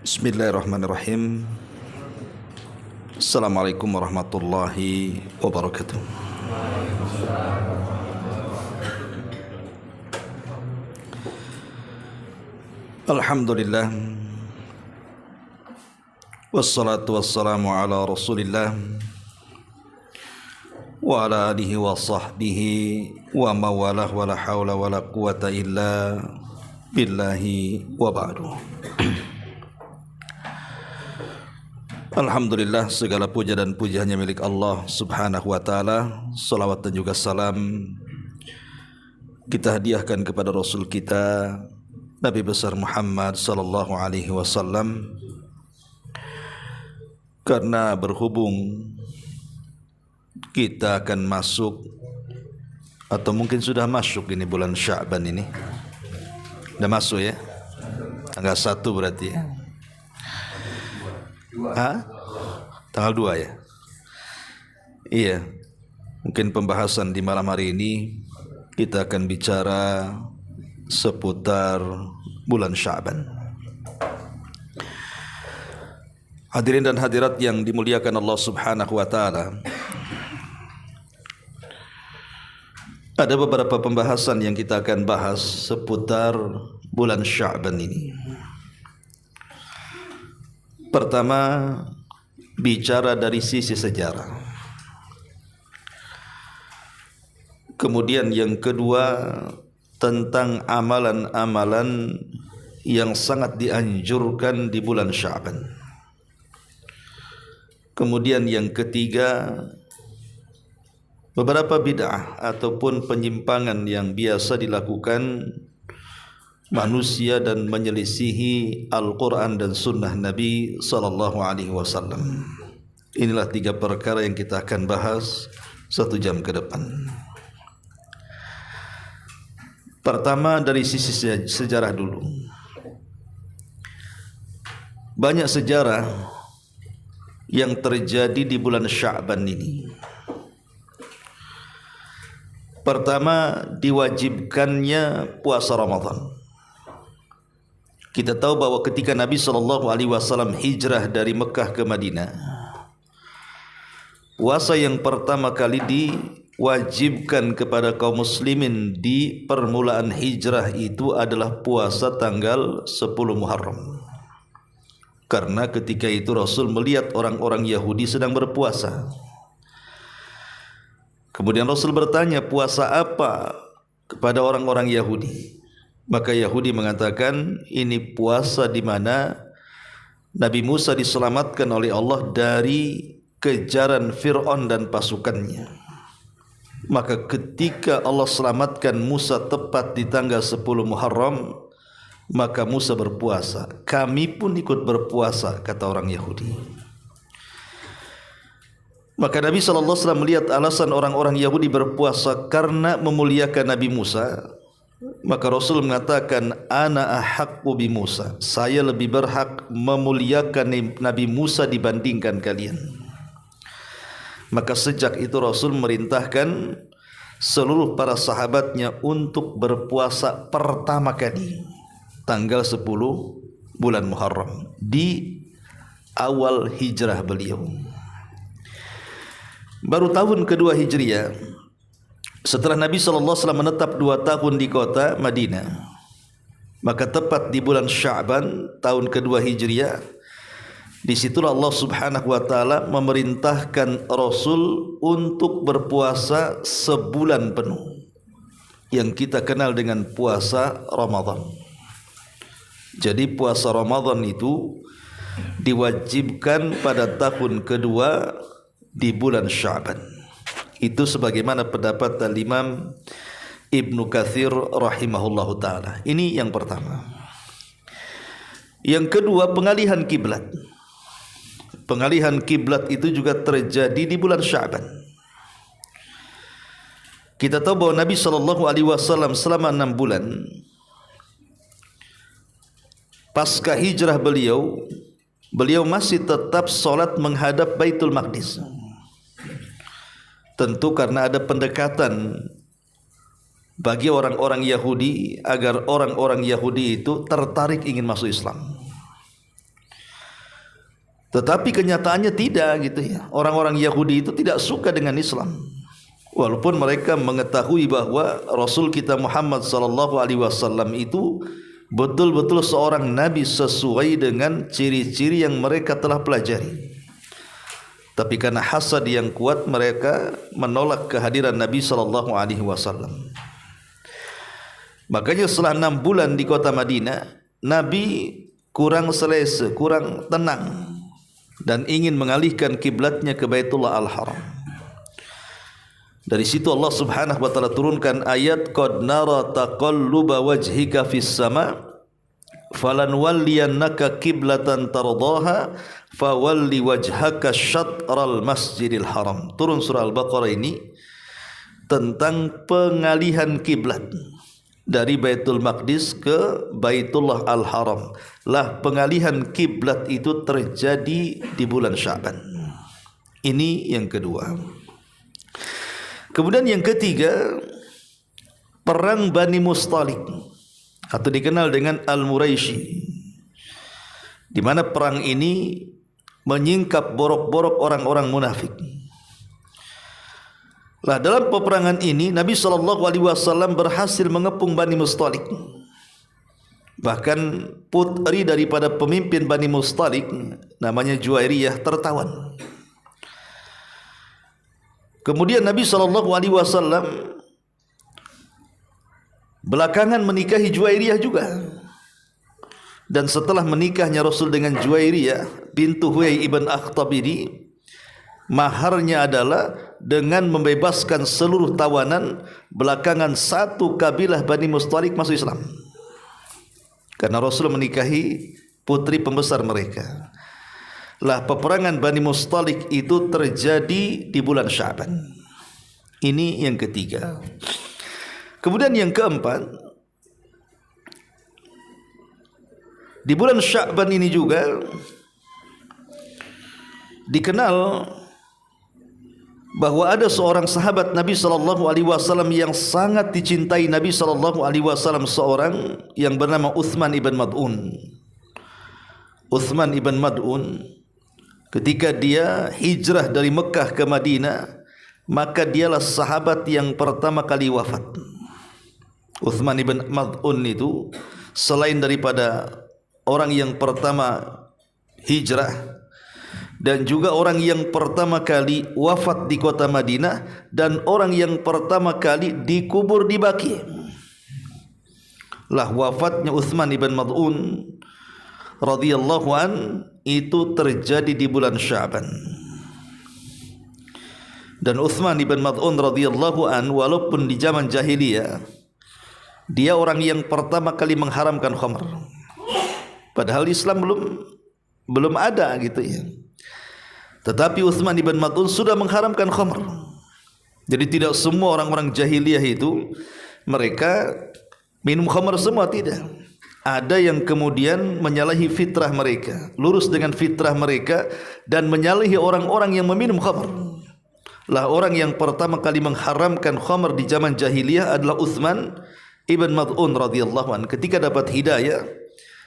Bismillahirrahmanirrahim. Assalamualaikum warahmatullahi wabarakatuh. Alhamdulillah, wassalatu wassalamu ala rasulillah wa ala alihi wa sahbihi wa mawalah wa la hawla wa la quwata illa billahi wa ba'du. Alhamdulillah, segala puja dan puji hanya milik Allah subhanahu wa ta'ala. Salawat dan juga salam kita hadiahkan kepada Rasul kita Nabi besar Muhammad sallallahu alaihi wasallam. Karena berhubung kita akan masuk atau mungkin sudah masuk ini bulan Sya'ban ini. Sudah masuk ya? Tanggal 1 berarti ya. Tanggal 2 ya? Iya. Mungkin pembahasan di malam hari ini kita akan bicara seputar bulan Sya'ban. Hadirin dan hadirat yang dimuliakan Allah subhanahu wa ta'ala, ada beberapa pembahasan yang kita akan bahas seputar bulan Sya'ban ini. Pertama, bicara dari sisi sejarah. Kemudian yang kedua, tentang amalan-amalan yang sangat dianjurkan di bulan Sya'ban. Kemudian yang ketiga, beberapa bid'ah ataupun penyimpangan yang biasa dilakukan manusia dan menyelisihi Al-Quran dan Sunnah Nabi sallallahu alaihi wasallam. Inilah 3 perkara yang kita akan bahas 1 jam ke depan. Pertama, dari sisi sejarah dulu. Banyak sejarah yang terjadi di bulan Sya'ban ini. Pertama, diwajibkannya puasa Ramadan. Kita tahu bahwa ketika Nabi SAW hijrah dari Mekah ke Madinah, puasa yang pertama kali diwajibkan kepada kaum muslimin di permulaan hijrah itu adalah puasa tanggal 10 Muharram. Karena ketika itu Rasul melihat orang-orang Yahudi sedang berpuasa. Kemudian Rasul bertanya, puasa apa kepada orang-orang Yahudi? Maka Yahudi mengatakan, ini puasa di mana Nabi Musa diselamatkan oleh Allah dari kejaran Fir'aun dan pasukannya. Maka ketika Allah selamatkan Musa tepat di tanggal 10 Muharram, maka Musa berpuasa. Kami pun ikut berpuasa, kata orang Yahudi. Maka Nabi SAW melihat alasan orang-orang Yahudi berpuasa karena memuliakan Nabi Musa. Maka Rasul mengatakan, ana ahaqqu bi Musa, saya lebih berhak memuliakan Nabi Musa dibandingkan kalian. Maka sejak itu Rasul merintahkan seluruh para sahabatnya untuk berpuasa pertama kali tanggal 10 bulan Muharram di awal hijrah beliau. Baru tahun kedua Hijriah, setelah Nabi SAW menetap 2 tahun di kota Madinah, maka tepat di bulan Sya'ban tahun kedua Hijriah, disitulah Allah subhanahu wa ta'ala memerintahkan Rasul untuk berpuasa sebulan penuh, yang kita kenal dengan puasa Ramadan. Jadi puasa Ramadan itu diwajibkan pada tahun kedua di bulan Sya'ban. Itu sebagaimana pendapat Imam Ibnu Katsir rahimahullahu ta'ala. Ini yang pertama. Yang kedua, pengalihan kiblat. Pengalihan kiblat itu juga terjadi di bulan Sya'ban. Kita tahu bahwa Nabi SAW selama 6 bulan pasca hijrah beliau masih tetap solat menghadap Baitul Maqdis. Tentu karena ada pendekatan bagi orang-orang Yahudi agar orang-orang Yahudi itu tertarik ingin masuk Islam. Tetapi kenyataannya tidak gitu ya. Orang-orang Yahudi itu tidak suka dengan Islam. Walaupun mereka mengetahui bahwa Rasul kita Muhammad sallallahu alaihi wasallam itu betul-betul seorang nabi sesuai dengan ciri-ciri yang mereka telah pelajari. Tapi karena hasad yang kuat mereka menolak kehadiran Nabi sallallahu alaihi wasallam. Makanya setelah 6 bulan di kota Madinah, Nabi kurang selesa, kurang tenang dan ingin mengalihkan kiblatnya ke Baitullah Al-Haram. Dari situ Allah Subhanahu wa taala turunkan ayat qad nara taqalluba wajhika fis sama falanwalliyannaka qiblatan tardaha fawalli wajhaka syatral masjidil haram. Turun surah Al-Baqarah ini tentang pengalihan kiblat dari Baitul Maqdis ke Baitullah Al-Haram. Lah pengalihan kiblat itu terjadi di bulan Sya'ban. Ini yang kedua. Kemudian yang ketiga, perang Bani Mustalik atau dikenal dengan Al-Muraisi, di mana perang ini menyingkap borok-borok orang-orang munafik. Lah dalam peperangan ini Nabi SAW berhasil mengepung Bani Mustalik. Bahkan putri daripada pemimpin Bani Mustalik namanya Juwairiyah tertawan. Kemudian Nabi SAW belakangan menikahi Juwairiyah juga. Dan setelah menikahnya Rasul dengan Juwairiyah bintu Huyai ibn Akhtab ini, maharnya adalah dengan membebaskan seluruh tawanan. Belakangan satu kabilah Bani Mustalik masuk Islam, karena Rasul menikahi putri pembesar mereka. Lah peperangan Bani Mustalik itu terjadi di bulan Sya'ban. Ini yang ketiga. Kemudian yang keempat, di bulan Sya'ban ini juga dikenal bahwa ada seorang sahabat Nabi SAW yang sangat dicintai Nabi SAW, seorang yang bernama Uthman ibn Mad'un. Uthman ibn Mad'un ketika dia hijrah dari Mekah ke Madinah, maka dialah sahabat yang pertama kali wafat. Uthman ibn Mad'un itu selain daripada orang yang pertama hijrah dan juga orang yang pertama kali wafat di kota Madinah dan orang yang pertama kali dikubur di Baqi. Lah wafatnya Uthman ibn Mad'un radhiyallahu an itu terjadi di bulan Sya'ban. Dan Uthman ibn Mad'un radhiyallahu an walaupun di zaman jahiliyah dia orang yang pertama kali mengharamkan khamr, padahal Islam belum ada gitu ya. Tetapi Uthman ibn Mad'un sudah mengharamkan khamr. Jadi tidak semua orang-orang jahiliyah itu mereka minum khamr semua, tidak. Ada yang kemudian menyalahi fitrah mereka, lurus dengan fitrah mereka dan menyalahi orang-orang yang meminum khamr. Lah orang yang pertama kali mengharamkan khamr di zaman jahiliyah adalah Uthman ibn Mad'un radhiyallahu anhu. Ketika dapat hidayah,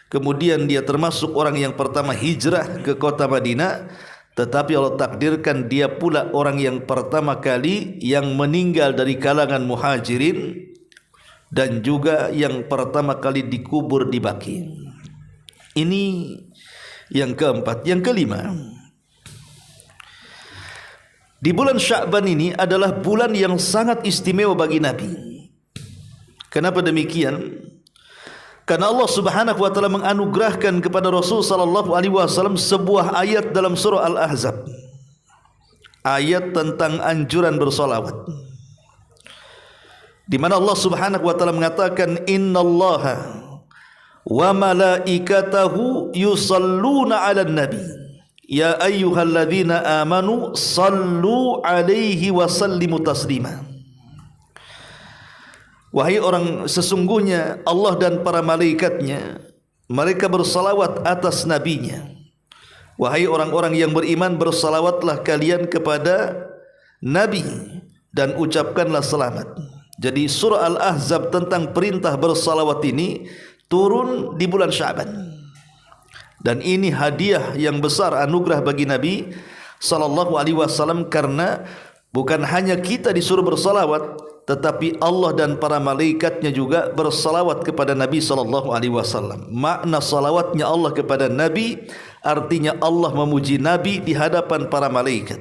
kemudian dia termasuk orang yang pertama hijrah ke kota Madinah, tetapi Allah takdirkan dia pula orang yang pertama kali yang meninggal dari kalangan muhajirin dan juga yang pertama kali dikubur di Baqi. Ini yang keempat. Yang kelima, di bulan Sya'ban ini adalah bulan yang sangat istimewa bagi Nabi. Kenapa demikian? Karena Allah Subhanahu wa taala menganugerahkan kepada Rasul sallallahu alaihi wasallam sebuah ayat dalam surah Al-Ahzab. Ayat tentang anjuran bersolawat, di mana Allah Subhanahu wa taala mengatakan innallaha wa malaikatahu yusalluna 'alan nabi ya ayyuhalladzina amanu sallu 'alaihi wa sallimu taslima. Wahai orang, sesungguhnya Allah dan para malaikatnya mereka bersalawat atas nabinya. Wahai orang-orang yang beriman, bersalawatlah kalian kepada nabi dan ucapkanlah selamat. Jadi surah Al-Ahzab tentang perintah bersalawat ini turun di bulan Sya'ban. Dan ini hadiah yang besar, anugerah bagi Nabi sallallahu alaihi wasallam, karena bukan hanya kita disuruh bersalawat, tetapi Allah dan para malaikatnya juga bersalawat kepada Nabi sallallahu alaihi wasallam. Makna salawatnya Allah kepada Nabi artinya Allah memuji Nabi di hadapan para malaikat,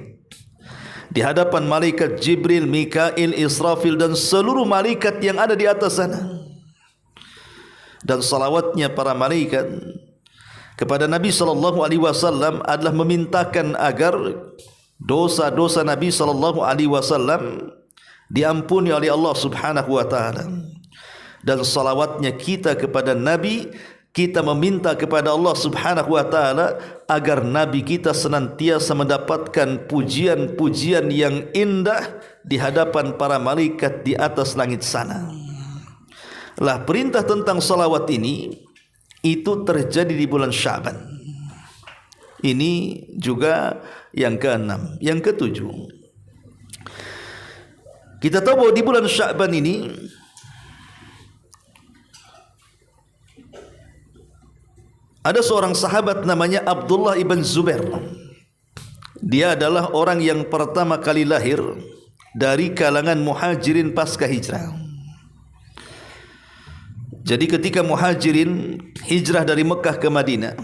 di hadapan malaikat Jibril, Mikail, Israfil dan seluruh malaikat yang ada di atas sana. Dan salawatnya para malaikat kepada Nabi sallallahu alaihi wasallam adalah memintakan agar dosa-dosa Nabi sallallahu alaihi wasallam diampuni oleh Allah Subhanahu wa taala. Dan salawatnya kita kepada Nabi, kita meminta kepada Allah Subhanahu wa taala agar Nabi kita senantiasa mendapatkan pujian-pujian yang indah di hadapan para malaikat di atas langit sana. Lah perintah tentang salawat ini itu terjadi di bulan Sya'ban. Ini juga yang ke-6. Yang ke-7, kita tahu bahwa di bulan Sya'ban ini ada seorang sahabat namanya Abdullah ibn Zubair. Dia adalah orang yang pertama kali lahir dari kalangan muhajirin pasca hijrah. Jadi ketika muhajirin hijrah dari Mekah ke Madinah,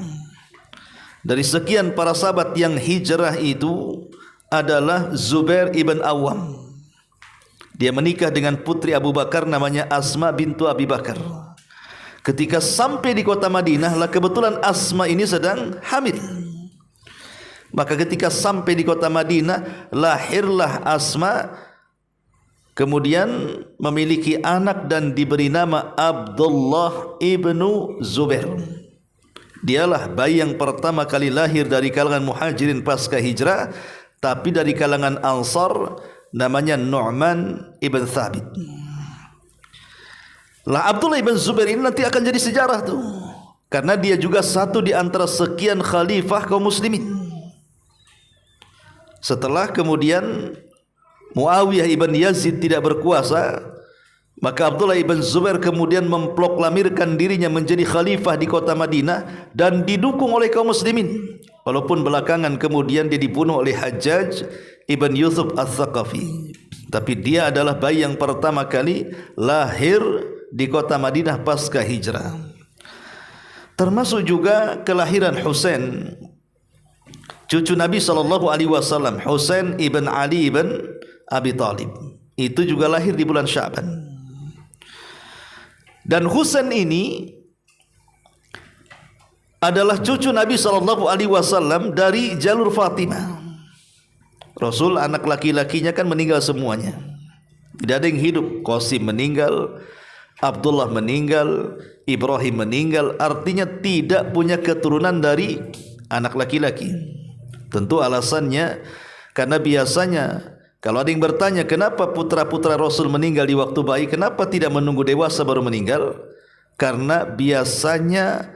dari sekian para sahabat yang hijrah itu adalah Zubair ibn Awam. Dia menikah dengan putri Abu Bakar namanya Asma bintu Abi Bakar. Ketika sampai di kota Madinah, lah kebetulan Asma ini sedang hamil. Maka ketika sampai di kota Madinah, lahirlah Asma, kemudian memiliki anak dan diberi nama Abdullah ibnu Zubair. Dialah bayi yang pertama kali lahir dari kalangan muhajirin pasca hijrah, tapi dari kalangan Ansar, namanya Nu'man ibn Thabit. Lah Abdullah ibn Zubair ini nanti akan jadi sejarah tuh, karena dia juga satu di antara sekian khalifah kaum muslimin. Setelah kemudian Muawiyah ibn Yazid tidak berkuasa, maka Abdullah ibn Zubair kemudian memproklamirkan dirinya menjadi khalifah di kota Madinah dan didukung oleh kaum muslimin. Walaupun belakangan kemudian dia dibunuh oleh Hajjaj ibn Yusuf al-Thaqafi, tapi dia adalah bayi yang pertama kali lahir di kota Madinah pasca hijrah. Termasuk juga kelahiran Husain, cucu Nabi SAW, Husain ibn Ali ibn Abi Talib. Itu juga lahir di bulan Sya'ban. Dan Husain ini adalah cucu Nabi SAW dari jalur Fatimah. Rasul anak laki-lakinya kan meninggal semuanya, tidak ada yang hidup. Qasim meninggal, Abdullah meninggal, Ibrahim meninggal. Artinya tidak punya keturunan dari anak laki-laki. Tentu alasannya karena biasanya kalau ada yang bertanya kenapa putra-putra Rasul meninggal di waktu bayi, kenapa tidak menunggu dewasa baru meninggal? Karena biasanya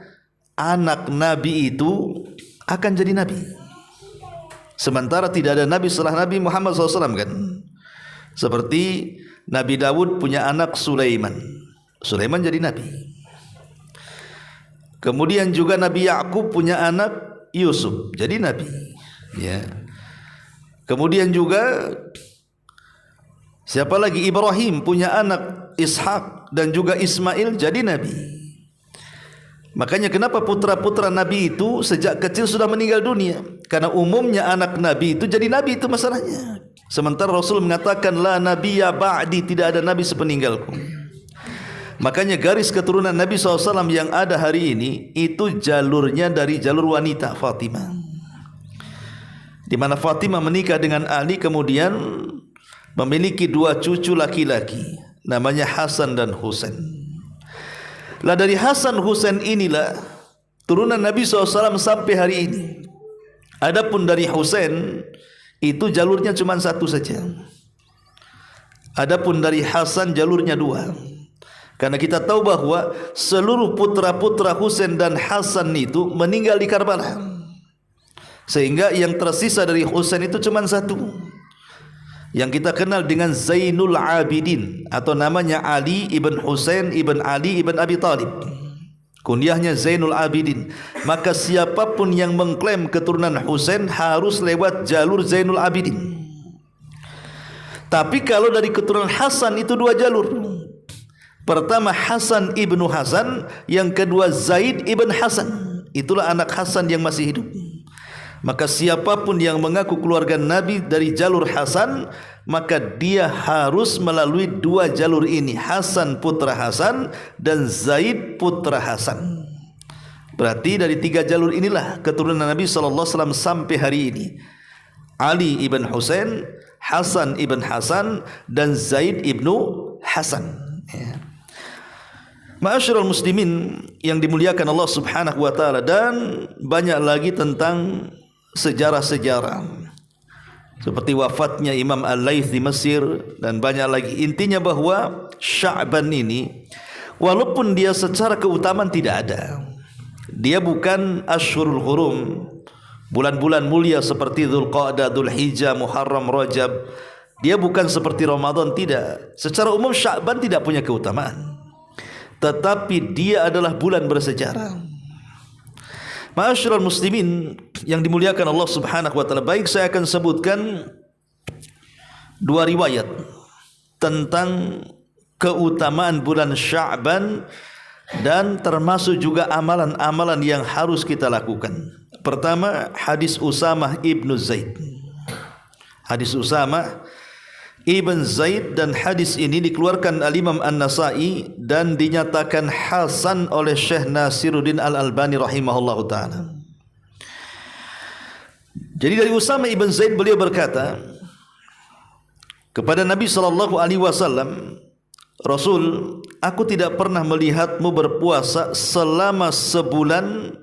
anak Nabi itu akan jadi Nabi, sementara tidak ada Nabi setelah Nabi Muhammad SAW kan. Seperti Nabi Dawud punya anak Sulaiman, Sulaiman jadi Nabi. Kemudian juga Nabi Ya'qub punya anak Yusuf, jadi Nabi. Ya. Kemudian juga siapa lagi? Ibrahim punya anak Ishak dan juga Ismail, jadi Nabi. Makanya kenapa putra-putra Nabi itu sejak kecil sudah meninggal dunia? Karena umumnya anak Nabi itu jadi Nabi, itu masalahnya. Sementara Rasul mengatakan la nabiyya ba'di, tidak ada Nabi sepeninggalku. Makanya garis keturunan Nabi SAW yang ada hari ini itu jalurnya dari jalur wanita Fatimah, di mana Fatimah menikah dengan Ali, kemudian memiliki dua cucu laki-laki namanya Hasan dan Husain. Lah dari Hasan Husain inilah turunan Nabi SAW sampai hari ini. Adapun dari Husain itu jalurnya cuma satu saja. Adapun dari Hasan jalurnya dua. Karena kita tahu bahwa seluruh putra-putra Husain dan Hasan itu meninggal di Karbala, sehingga yang tersisa dari Husain itu cuma satu, yang kita kenal dengan Zainul Abidin, atau namanya Ali ibn Husain ibn Ali ibn Abi Talib. kunyahnya Zainul Abidin. Maka siapapun yang mengklaim keturunan Husain harus lewat jalur Zainul Abidin. Tapi kalau dari keturunan Hasan itu dua jalur. Pertama Hasan ibnu Hasan, yang kedua Zaid ibn Hasan. Itulah anak Hasan yang masih hidup. Maka siapapun yang mengaku keluarga Nabi dari jalur Hasan, maka dia harus melalui dua jalur ini, Hasan putra Hasan dan Zaid putra Hasan. Berarti dari tiga jalur inilah keturunan Nabi SAW sampai hari ini. Ali ibn Husain, Hasan ibn Hasan dan Zaid ibnu Hasan. Ya. Ma'asyiral muslimin yang dimuliakan Allah Subhanahu wa taala, dan banyak lagi tentang sejarah-sejarah seperti wafatnya Imam Al-Laits di Mesir dan banyak lagi. Intinya bahwa Sya'ban ini walaupun dia secara keutamaan tidak ada, dia bukan Ashhurul Hurum, bulan-bulan mulia seperti Dzulqa'dah, Dzulhijjah, Muharram, Rajab. Dia bukan seperti Ramadan, tidak. Secara umum Sya'ban tidak punya keutamaan, tetapi dia adalah bulan bersejarah. Ma'asyiral muslimin yang dimuliakan Allah Subhanahu wa taala, baik saya akan sebutkan dua riwayat tentang keutamaan bulan Sya'ban dan termasuk juga amalan-amalan yang harus kita lakukan. Pertama, hadis Usamah ibnu Zaid. Hadis Usamah ibn Zaid, dan hadis ini dikeluarkan Al-Imam An-Nasa'i dan dinyatakan hasan oleh Syekh Nasiruddin Al-Albani rahimahullahu ta'ala. Jadi dari Usamah ibn Zaid, beliau berkata kepada Nabi SAW, Rasul, aku tidak pernah melihatmu berpuasa selama sebulan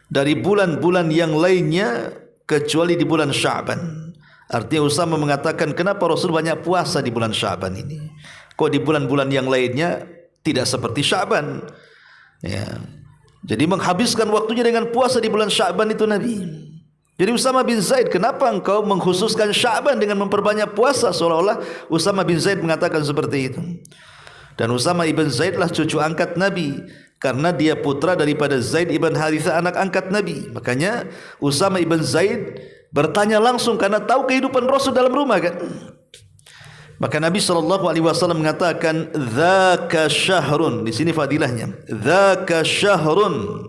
dari bulan-bulan yang lainnya kecuali di bulan Sya'ban. Artinya Usamah mengatakan, kenapa Rasul banyak puasa di bulan Sya'ban ini? Kok di bulan-bulan yang lainnya tidak seperti Sya'ban? Ya. Jadi menghabiskan waktunya dengan puasa di bulan Sya'ban itu Nabi. Jadi Usamah bin Zaid, kenapa engkau mengkhususkan Sya'ban dengan memperbanyak puasa? Seolah-olah Usamah bin Zaid mengatakan seperti itu. Dan Usamah ibn Zaid lah cucu angkat Nabi, karena dia putra daripada Zaid ibn Harithah, anak angkat Nabi. Makanya Usamah ibn Zaid bertanya langsung karena tahu kehidupan Rasul dalam rumah kan. Maka Nabi SAW mengatakan, dzaka syahrun, di sini fadilahnya, dzaka syahrun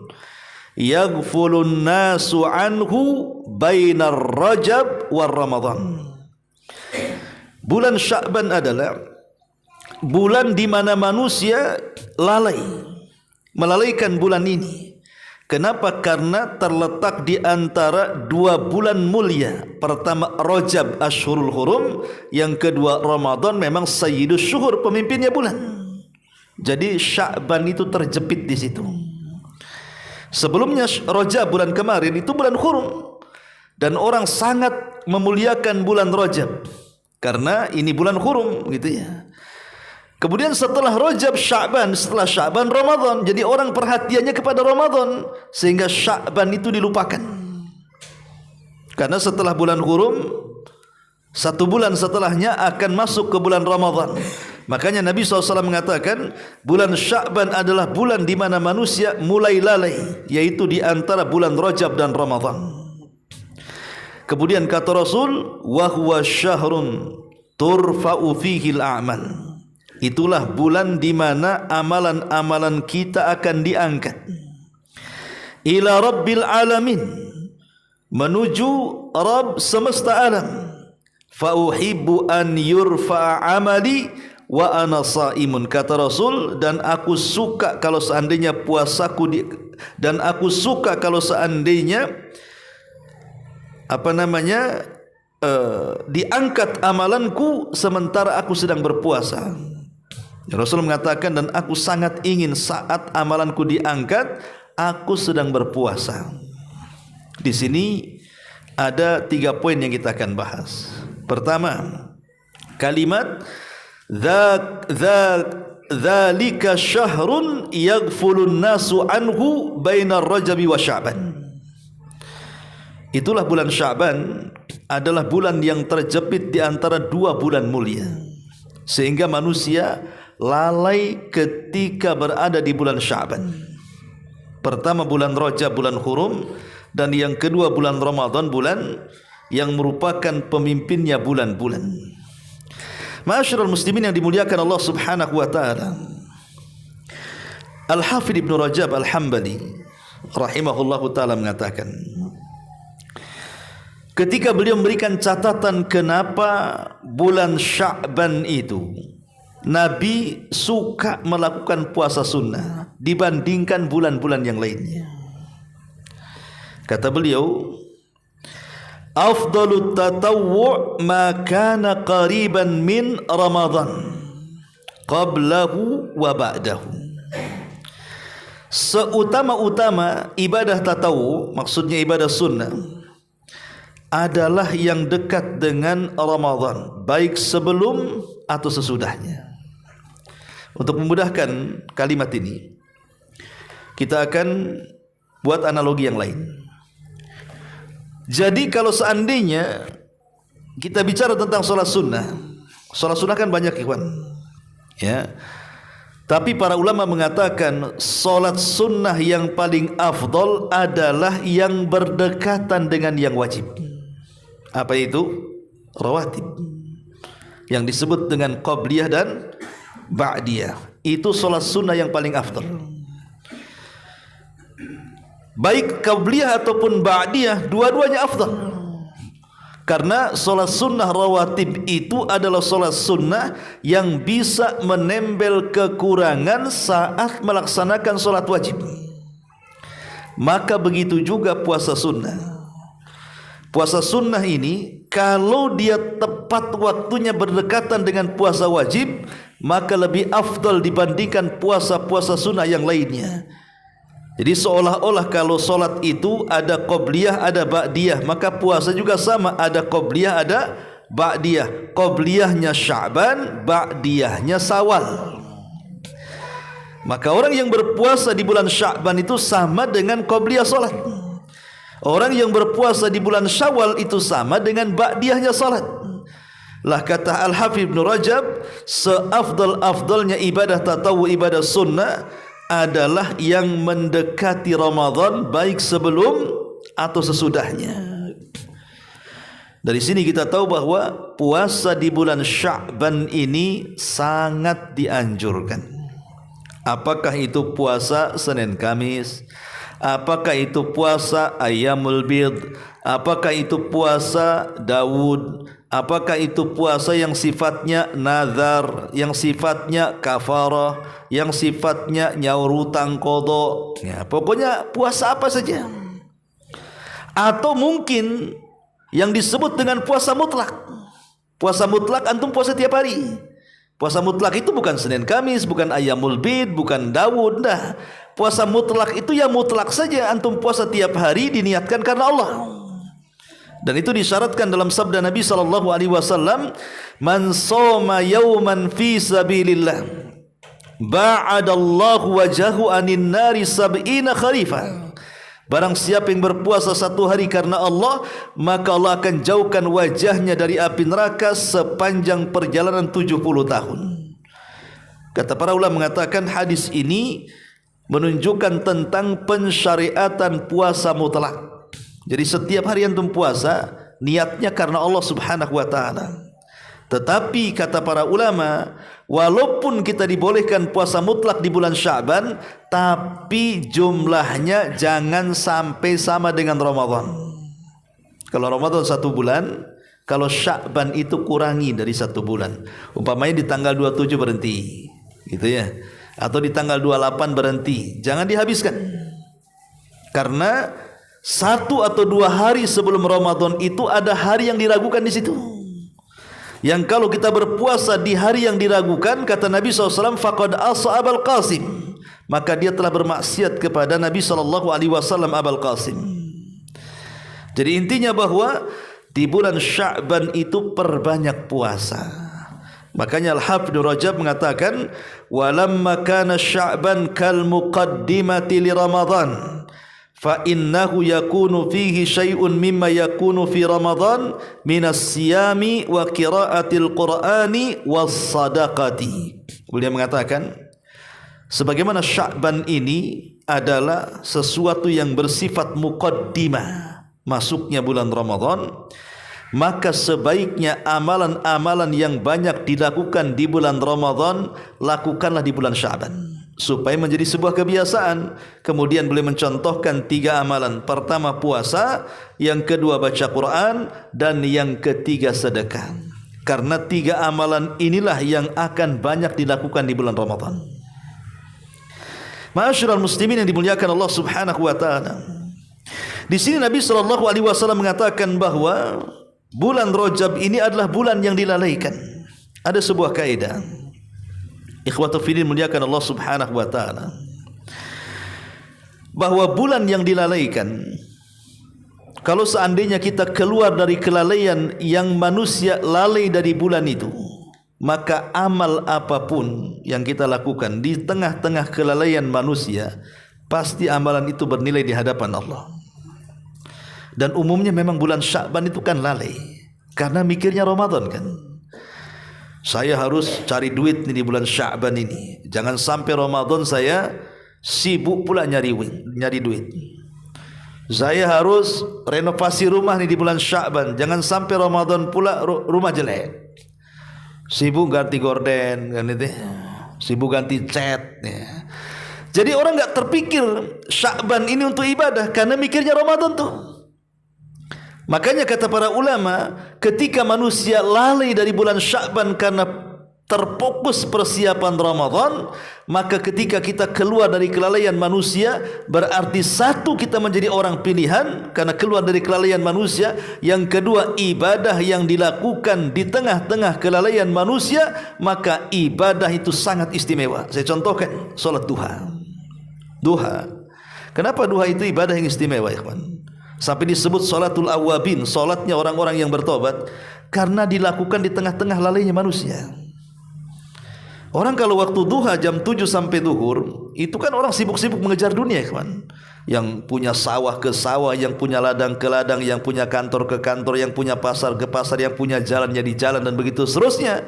yaghfulun nasu anhu bainar Rajab war Ramadan. Bulan Sya'ban adalah bulan di mana manusia melalaikan bulan ini. Kenapa? Karena terletak di antara dua bulan mulia. Pertama Rajab, Ashhurul Hurum. Yang kedua Ramadan, memang Sayyidus Syuhur, pemimpinnya bulan. Jadi Sya'ban itu terjepit di situ. Sebelumnya Rajab, bulan kemarin, itu bulan Hurum. Dan orang sangat memuliakan bulan Rajab karena ini bulan Hurum gitu ya. Kemudian setelah Rajab Sya'ban, setelah Sya'ban Ramadan. Jadi orang perhatiannya kepada Ramadan, sehingga Sya'ban itu dilupakan. Karena setelah bulan Hurum, satu bulan setelahnya akan masuk ke bulan Ramadan. Makanya Nabi SAW mengatakan, bulan Sya'ban adalah bulan di mana manusia mulai lalai, yaitu di antara bulan Rajab dan Ramadan. Kemudian kata Rasul, wa huwa syahrun turfa'u fihi al-a'mal. Itulah bulan di mana amalan-amalan kita akan diangkat ila Rabbil Alamin, menuju Rabb semesta alam. Fa uhibbu an yurfa'a amali wa ana shaimun, kata Rasul, dan aku suka kalau seandainya puasaku dan aku suka kalau seandainya diangkat amalanku sementara aku sedang berpuasa. Rasul mengatakan, dan aku sangat ingin saat amalanku diangkat, aku sedang berpuasa. Di sini ada 3 poin yang kita akan bahas. Pertama, kalimat dzalika syahrun yaghfulun nasu anhu bainar Rajabi wa Sya'ban. Itulah bulan Sya'ban adalah bulan yang terjepit di antara 2 bulan mulia, sehingga manusia lalai ketika berada di bulan Sya'ban. Pertama bulan Rajab, bulan Hurum, dan yang kedua bulan Ramadan, bulan yang merupakan pemimpinnya bulan-bulan. Ma'asyiral muslimin yang dimuliakan Allah Subhanahu wa taala. Al-Hafidz Ibnu Rajab Al-Hambali rahimahullahu taala mengatakan, ketika beliau memberikan catatan kenapa bulan Sya'ban itu Nabi suka melakukan puasa sunnah dibandingkan bulan-bulan yang lainnya. Kata beliau, afdalut tatawwu' ma kana qariban min Ramadan qablahu wa ba'dahu. Seutama-utama ibadah tatawu, maksudnya ibadah sunnah, adalah yang dekat dengan Ramadan, baik sebelum atau sesudahnya. Untuk memudahkan kalimat ini, kita akan buat analogi yang lain. Jadi kalau seandainya kita bicara tentang sholat sunnah kan banyak, ikhwan, ya. Tapi para ulama mengatakan solat sunnah yang paling afdol adalah yang berdekatan dengan yang wajib. Apa itu? Rawatib, yang disebut dengan qabliyah dan ba'diyah. Itu solat sunnah yang paling afdol. Baik qabliyah ataupun ba'diyah, dua-duanya afdal. Karena solat sunnah rawatib itu adalah solat sunnah yang bisa menembel kekurangan saat melaksanakan solat wajib. Maka begitu juga puasa sunnah. Puasa sunnah ini kalau dia tepat waktunya berdekatan dengan puasa wajib, maka lebih afdal dibandingkan puasa-puasa sunnah yang lainnya. Jadi seolah-olah kalau solat itu ada qobliyah, ada ba'diyah, maka puasa juga sama, ada qobliyah, ada ba'diyah. Qobliyahnya Sya'ban, ba'diyahnya Syawal. Maka orang yang berpuasa di bulan Sya'ban itu sama dengan qobliyah solat. Orang yang berpuasa di bulan Syawal itu sama dengan ba'diyahnya solat. Lah kata Al-Hafidz Ibnu Rajab, seafdal-afdalnya ibadah tatawu, ibadah sunnah adalah yang mendekati Ramadan, baik sebelum atau sesudahnya. Dari sini kita tahu bahwa puasa di bulan Sya'ban ini sangat dianjurkan. Apakah itu puasa Senin Kamis, apakah itu puasa Ayyamul Bid, apakah itu puasa Daud, apakah itu puasa yang sifatnya nazar, yang sifatnya kafarah, yang sifatnya nyaur hutang qadha, ya, pokoknya puasa apa saja. Atau mungkin yang disebut dengan puasa mutlak. Puasa mutlak antum puasa tiap hari. Puasa mutlak itu bukan Senin Kamis, bukan Ayyamul Bid, bukan Daud. Nah, puasa mutlak itu ya mutlak saja, antum puasa tiap hari diniatkan karena Allah. Dan itu disyaratkan dalam sabda Nabi sallallahu alaihi wasallam, "Man shoma yawman fi sabilillah, ba'adallahu wajhahu anin nari sab'ina kharifan." Barang siapa yang berpuasa satu hari karena Allah, maka Allah akan jauhkan wajahnya dari api neraka sepanjang perjalanan 70 tahun. Kata para ulama mengatakan hadis ini menunjukkan tentang pensyariatan puasa mutlak. Jadi setiap hari antum puasa niatnya karena Allah Subhanahu wa taala. Tetapi kata para ulama, walaupun kita dibolehkan puasa mutlak di bulan Sya'ban, tapi jumlahnya jangan sampai sama dengan Ramadan. Kalau Ramadan 1 bulan, kalau Sya'ban itu kurangi dari 1 bulan. Umpamanya di tanggal 27 berhenti, gitu ya. Atau di tanggal 28 berhenti. Jangan dihabiskan. Karena 1 atau 2 hari sebelum Ramadan itu ada hari yang diragukan di situ. Yang kalau kita berpuasa di hari yang diragukan, kata Nabi SAW, faqad asa Abul Qasim, maka dia telah bermaksiat kepada Nabi SAW Abul Qasim. Jadi intinya bahwa di bulan Sya'ban itu perbanyak puasa. Makanya Al-Hafidz Rajab mengatakan, walamma kana Sya'ban kal muqaddimati li Ramadan, fa innahu yakunu fihi syai'un mimma yakunu fi Ramadan minas siyami wa qiraatil Qur'ani was sadaqati. Beliau mengatakan Sebagaimana Sya'ban ini adalah sesuatu yang bersifat muqaddimah masuknya bulan Ramadan, maka sebaiknya amalan-amalan yang banyak dilakukan di bulan Ramadan lakukanlah di bulan Sya'ban supaya menjadi sebuah kebiasaan. Kemudian boleh mencontohkan 3 amalan. Pertama puasa, yang kedua baca Quran, dan yang ketiga sedekah. Karena 3 amalan inilah yang akan banyak dilakukan di bulan Ramadan. Ma'asyiral muslimin yang dimuliakan Allah Subhanahu wa taala. Di sini Nabi sallallahu alaihi wasallam mengatakan bahwa bulan Rajab ini adalah bulan yang dilalaikan. Ada sebuah kaidah. Ikhwatu fillah muliakan Allah Subhanahu wa taala. Bahwa bulan yang dilalaikan, kalau seandainya kita keluar dari kelalaian yang manusia lalai dari bulan itu, maka amal apapun yang kita lakukan di tengah-tengah kelalaian manusia, pasti amalan itu bernilai di hadapan Allah. Dan umumnya memang bulan Sya'ban itu kan lalai, karena mikirnya Ramadan kan. Saya harus cari duit nih di bulan Sya'ban ini. Jangan sampai Ramadan saya sibuk pula nyari duit. Saya harus renovasi rumah nih di bulan Sya'ban. Jangan sampai Ramadan pula rumah jelek. Sibuk ganti gorden kan itu, sibuk ganti cat ya. Jadi orang enggak terpikir Sya'ban ini untuk ibadah karena mikirnya Ramadan tuh. Makanya kata para ulama, ketika manusia lalai dari bulan Sya'ban karena terfokus persiapan Ramadan, maka ketika kita keluar dari kelalaian manusia, berarti satu, kita menjadi orang pilihan karena keluar dari kelalaian manusia. Yang kedua, ibadah yang dilakukan di tengah-tengah kelalaian manusia, maka ibadah itu sangat istimewa. Saya contohkan salat duha. Duha. Kenapa duha itu ibadah yang istimewa, ikhwan? Sampai disebut salatul awabin, salatnya orang-orang yang bertobat, karena dilakukan di tengah-tengah lalainya manusia. Orang kalau waktu duha jam 7 sampai zuhur, itu kan orang sibuk-sibuk mengejar dunia, kawan. Yang punya sawah ke sawah, yang punya ladang ke ladang, yang punya kantor ke kantor, yang punya pasar ke pasar, yang punya jalannya di jalan, dan begitu seterusnya.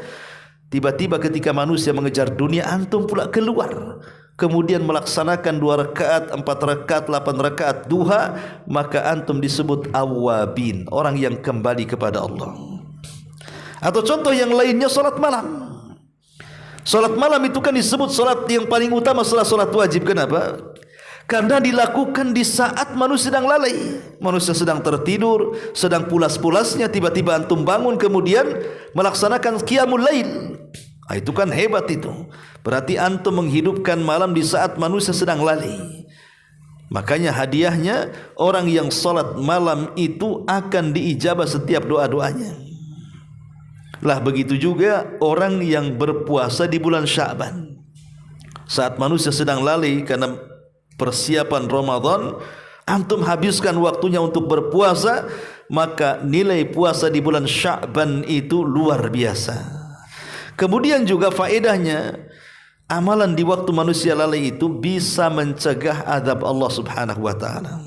Tiba-tiba ketika manusia mengejar dunia, antum pula keluar, kemudian melaksanakan 2 rakaat, 4 rakaat, 8 rakaat duha, maka antum disebut awabin, orang yang kembali kepada Allah. Atau contoh yang lainnya, salat malam. Salat malam itu kan disebut salat yang paling utama setelah salat wajib. Kenapa? Karena dilakukan di saat manusia sedang lalai, manusia sedang tertidur, sedang pulas-pulasnya, tiba-tiba antum bangun kemudian melaksanakan qiyamul lail. Itu kan hebat itu. Berarti antum menghidupkan malam di saat manusia sedang lalai. Makanya hadiahnya, orang yang salat malam itu akan diijabah setiap doa-doanya. Lah begitu juga orang yang berpuasa di bulan Sya'ban. Saat manusia sedang lalai karena persiapan Ramadan, antum habiskan waktunya untuk berpuasa, maka nilai puasa di bulan Sya'ban itu luar biasa. Kemudian juga faedahnya, amalan di waktu manusia lalai itu bisa mencegah azab Allah Subhanahu wa taala.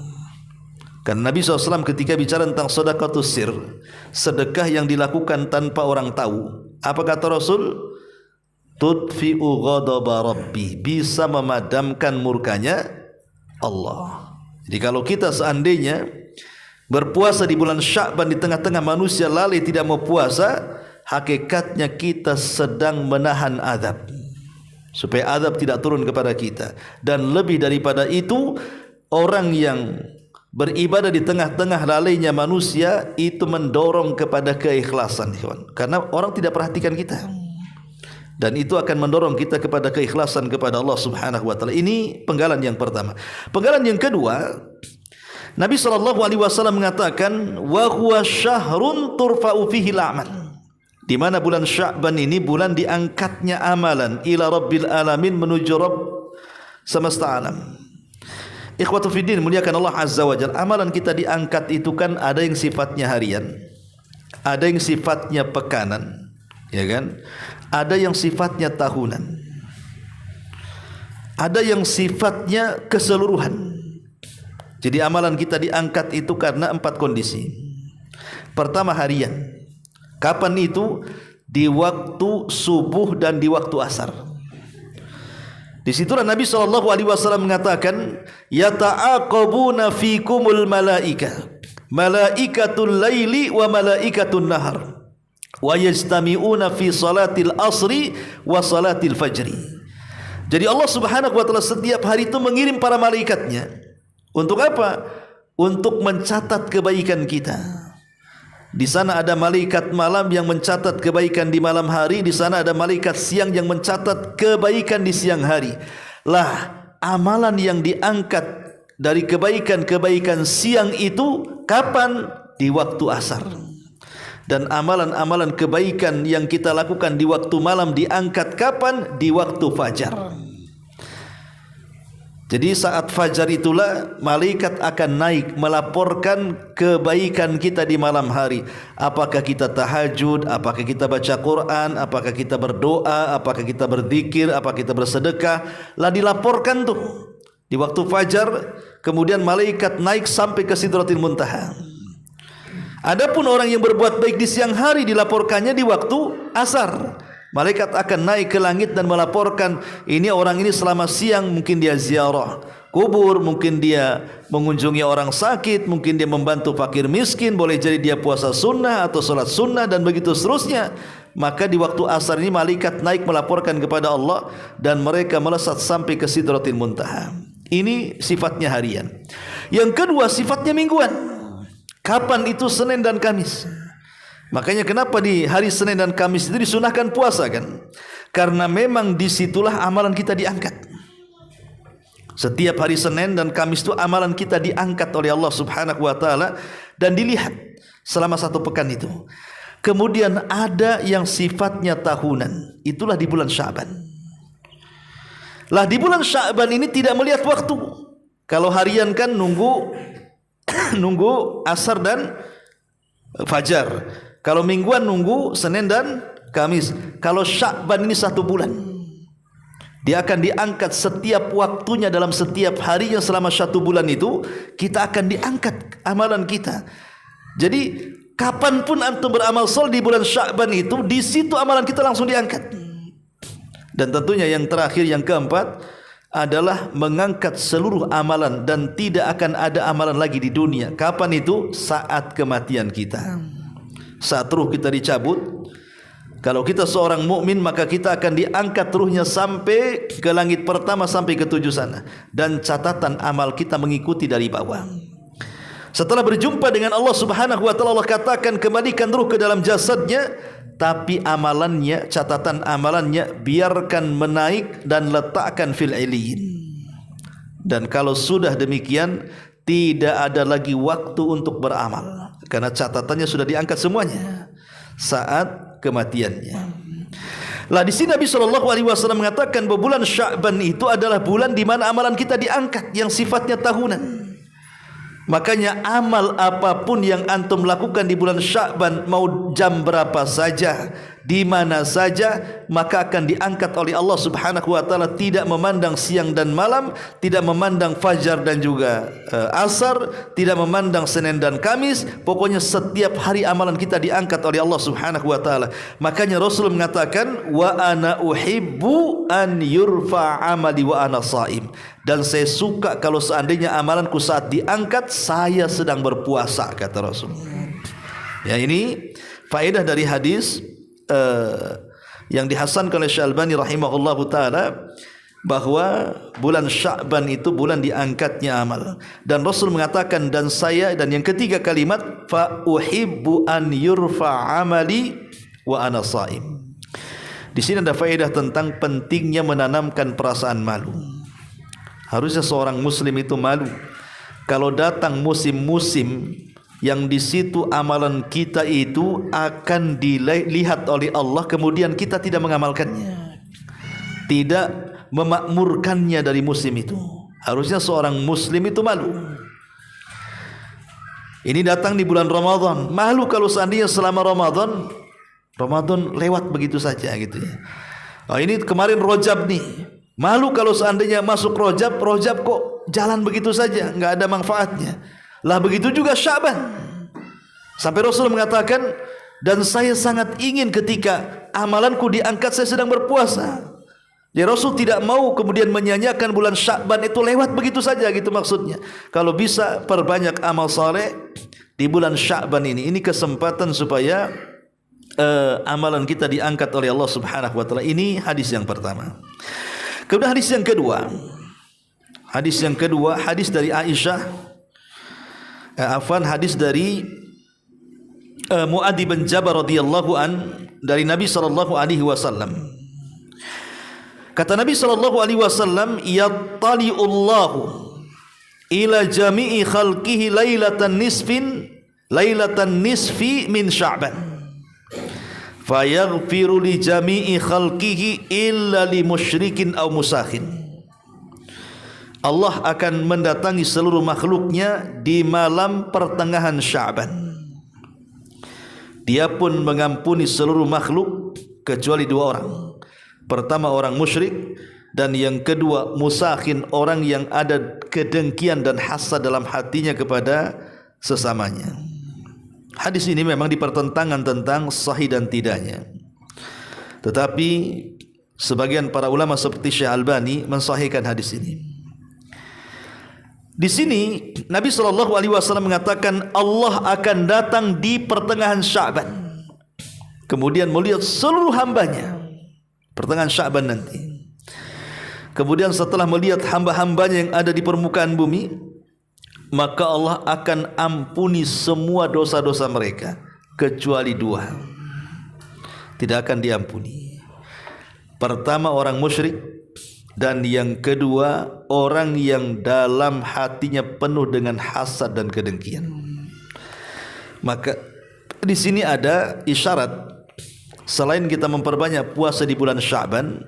Karena Nabi SAW ketika bicara tentang sedekatus sir, sedekah yang dilakukan tanpa orang tahu, apa kata Rasul? Tudfi'u ghadaba rabbi, bisa memadamkan murkanya Allah. Jadi kalau kita seandainya berpuasa di bulan Sya'ban di tengah-tengah manusia lalai tidak mau puasa, hakikatnya kita sedang menahan azab, supaya azab tidak turun kepada kita. Dan lebih daripada itu, orang yang beribadah di tengah-tengah lalainya manusia itu mendorong kepada keikhlasan, karena orang tidak perhatikan kita, dan itu akan mendorong kita kepada keikhlasan kepada Allah Subhanahu wa taala. Ini penggalan yang pertama. Penggalan yang kedua, Nabi SAW mengatakan, wa huwa syahrun turfa'u fihi al-a'mal, di mana bulan Sya'ban ini bulan diangkatnya amalan ila rabbil alamin, menuju Rabb semesta alam. Ikhwatu fiddin muliakan Allah Azza wa Jalla. Amalan kita diangkat itu kan ada yang sifatnya harian, ada yang sifatnya pekanan, ya kan? Ada yang sifatnya tahunan, ada yang sifatnya keseluruhan. Jadi amalan kita diangkat itu karena 4 kondisi. Pertama, harian. Kapan itu? Di waktu subuh dan di waktu asar. Di situlah Nabi SAW mengatakan, yata'aqabuna fikumul malaika, malaikatul laili wa malaikatul nahar, wa yajtami'una fi salatil asri wa salatil fajri. Jadi Allah Subhanahu wa taala setiap hari itu mengirim para malaikatnya. Untuk apa? Untuk mencatat kebaikan kita. Di sana ada malaikat malam yang mencatat kebaikan di malam hari, di sana ada malaikat siang yang mencatat kebaikan di siang hari. Lah, amalan yang diangkat dari kebaikan-kebaikan siang itu kapan? Di waktu asar. Dan amalan-amalan kebaikan yang kita lakukan di waktu malam diangkat kapan? Di waktu fajar. Jadi saat fajar itulah malaikat akan naik melaporkan kebaikan kita di malam hari. Apakah kita tahajud, apakah kita baca Quran, apakah kita berdoa, apakah kita berzikir, apakah kita bersedekah. Lah dilaporkan tuh di waktu fajar. Kemudian malaikat naik sampai ke Sidratil Muntaha. Adapun orang yang berbuat baik di siang hari dilaporkannya di waktu asar. Malaikat akan naik ke langit dan melaporkan, ini orang ini selama siang mungkin dia ziarah kubur, mungkin dia mengunjungi orang sakit, mungkin dia membantu fakir miskin, boleh jadi dia puasa sunnah atau solat sunnah dan begitu seterusnya. Maka di waktu asar ini malaikat naik melaporkan kepada Allah dan mereka melesat sampai ke Sidratil Muntaha. Ini sifatnya harian. Yang kedua sifatnya mingguan. Kapan itu? Senin dan Kamis. Makanya kenapa di hari Senin dan Kamis itu disunahkan puasa kan? Karena memang disitulah amalan kita diangkat. Setiap hari Senin dan Kamis itu amalan kita diangkat oleh Allah Subhanahu wa taala dan dilihat selama satu pekan itu. Kemudian ada yang sifatnya tahunan. Itulah di bulan Sya'ban. Lah di bulan Sya'ban ini tidak melihat waktu. Kalau harian kan nunggu asar dan fajar. Kalau mingguan nunggu Senin dan Kamis. Kalau Sya'ban ini 1 bulan. Dia akan diangkat setiap waktunya dalam setiap hari yang selama 1 bulan itu kita akan diangkat amalan kita. Jadi kapanpun antum beramal soleh di bulan Sya'ban itu, di situ amalan kita langsung diangkat. Dan tentunya yang terakhir, yang keempat adalah mengangkat seluruh amalan dan tidak akan ada amalan lagi di dunia. Kapan itu? Saat kematian kita. Saat ruh kita dicabut. Kalau kita seorang mukmin maka kita akan diangkat ruhnya sampai ke langit pertama sampai ke 7 sana dan catatan amal kita mengikuti dari bawah. Setelah berjumpa dengan Allah Subhanahu wa taala, Allah katakan kembalikan ruh ke dalam jasadnya, tapi amalannya, catatan amalannya biarkan menaik dan letakkan fil iliyin. Dan kalau sudah demikian tidak ada lagi waktu untuk beramal karena catatannya sudah diangkat semuanya saat kematiannya. Lah di sini Nabi SAW mengatakan bahwa bulan Sya'ban itu adalah bulan di mana amalan kita diangkat yang sifatnya tahunan. Makanya amal apapun yang antum lakukan di bulan Sya'ban, mau jam berapa saja, di mana saja, maka akan diangkat oleh Allah Subhanahu wa taala, tidak memandang siang dan malam, tidak memandang fajar dan juga asar, tidak memandang Senin dan Kamis. Pokoknya setiap hari amalan kita diangkat oleh Allah Subhanahu wa taala. Makanya Rasul mengatakan, wa ana uhibbu an yurfa amali wa ana shaim. Dan saya suka kalau seandainya amalanku saat diangkat saya sedang berpuasa, kata Rasul. Ya, ini faedah dari hadis yang dihasankan oleh Syalbani rahimahullahu taala, bahwa bulan Sya'ban itu bulan diangkatnya amal. Dan Rasul mengatakan, dan saya, dan yang ketiga kalimat, fa uhibbu an yurfa amali wa ana shaim. Di sini ada faedah tentang pentingnya menanamkan perasaan malu. Harusnya seorang muslim itu malu kalau datang musim-musim yang di situ amalan kita itu akan dilihat oleh Allah, kemudian kita tidak mengamalkannya, tidak memakmurkannya dari musim itu. Harusnya seorang muslim itu malu. Ini datang di bulan Ramadan, malu kalau seandainya selama Ramadan lewat begitu saja gitu ya. Oh, ini kemarin Rajab nih, malu kalau seandainya masuk Rajab kok jalan begitu saja, nggak ada manfaatnya. Lah begitu juga Sya'ban. Sampai Rasul mengatakan, dan saya sangat ingin ketika amalanku diangkat saya sedang berpuasa. Jadi Rasul tidak mau kemudian menyanyiakan bulan Sya'ban itu lewat begitu saja gitu maksudnya. Kalau bisa perbanyak amal saleh di bulan Sya'ban ini. Ini kesempatan supaya amalan kita diangkat oleh Allah Subhanahu wa taala. Ini hadis yang pertama. Kemudian hadis yang kedua. Hadis dari Aisyah. Hadis dari Mu'adz bin Jabal radhiyallahu an dari Nabi sallallahu alaihi wasallam. Kata Nabi sallallahu alaihi wasallam, "Yattali'ullahu ila jami'i khalqihi lailatan nisfi min Sya'ban. Fayaghfiru li jami'i khalqihi illa li musyrikin aw musakhin." Allah akan mendatangi seluruh makhluknya di malam pertengahan Sya'ban. Dia pun mengampuni seluruh makhluk kecuali dua orang. Pertama orang musyrik, dan yang kedua musakhin, orang yang ada kedengkian dan hasad dalam hatinya kepada sesamanya. Hadis ini memang dipertentangan tentang sahih dan tidaknya. Tetapi sebagian para ulama seperti Syekh Albani mensahihkan hadis ini. Di sini Nabi SAW mengatakan Allah akan datang di pertengahan Sya'ban, kemudian melihat seluruh hambanya pertengahan Sya'ban nanti. Kemudian setelah melihat hamba-hambanya yang ada di permukaan bumi, maka Allah akan ampuni semua dosa-dosa mereka kecuali dua. Tidak akan diampuni. Pertama orang musyrik, dan yang kedua orang yang dalam hatinya penuh dengan hasad dan kedengkian. Maka di sini ada isyarat, selain kita memperbanyak puasa di bulan Sya'ban,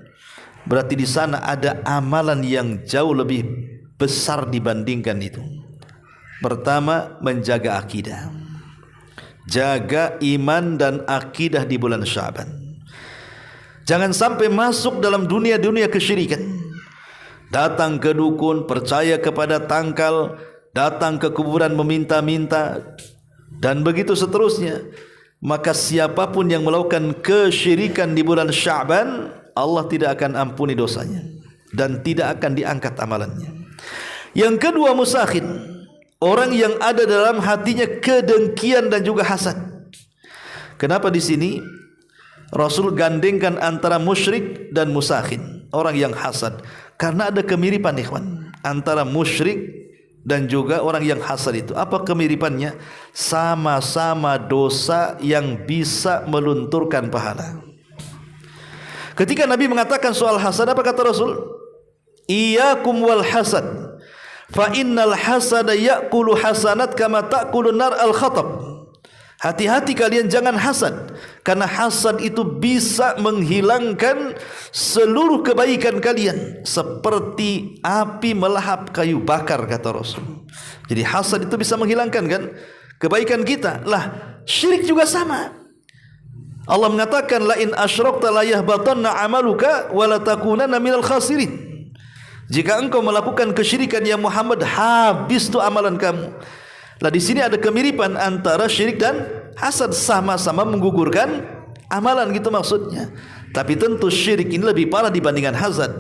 berarti di sana ada amalan yang jauh lebih besar dibandingkan itu. Pertama, menjaga akidah. Jaga iman dan akidah di bulan Sya'ban. Jangan sampai masuk dalam dunia-dunia kesyirikan. Datang ke dukun, percaya kepada tangkal, datang ke kuburan meminta-minta, dan begitu seterusnya. Maka siapapun yang melakukan kesyirikan di bulan Sya'ban, Allah tidak akan ampuni dosanya dan tidak akan diangkat amalannya. Yang kedua musakhin, orang yang ada dalam hatinya kedengkian dan juga hasad. Kenapa di sini Rasul gandengkan antara musyrik dan musakhin, orang yang hasad? Karena ada kemiripan ikhwan antara musyrik dan juga orang yang hasad itu. Apa kemiripannya? Sama-sama dosa yang bisa melunturkan pahala. Ketika Nabi mengatakan soal hasad, apa kata Rasul? Iyyakum wal hasad, fa innal hasada ya'kulu hasanat kama ta'kulu nar al-khatab. Hati-hati kalian jangan hasad, karena hasad itu bisa menghilangkan seluruh kebaikan kalian seperti api melahap kayu bakar, kata Rasul. Jadi hasad itu bisa menghilangkan kan kebaikan kita. Lah, syirik juga sama. Allah mengatakan la in asyrakta la yahbatanna amaluka wa la takunanna minal khasirin. Jika engkau melakukan kesyirikan ya Muhammad, habis tu amalan kamu. Lah di sini ada kemiripan antara syirik dan hasad, sama-sama menggugurkan amalan gitu maksudnya. Tapi tentu syirik ini lebih parah dibandingkan hasad.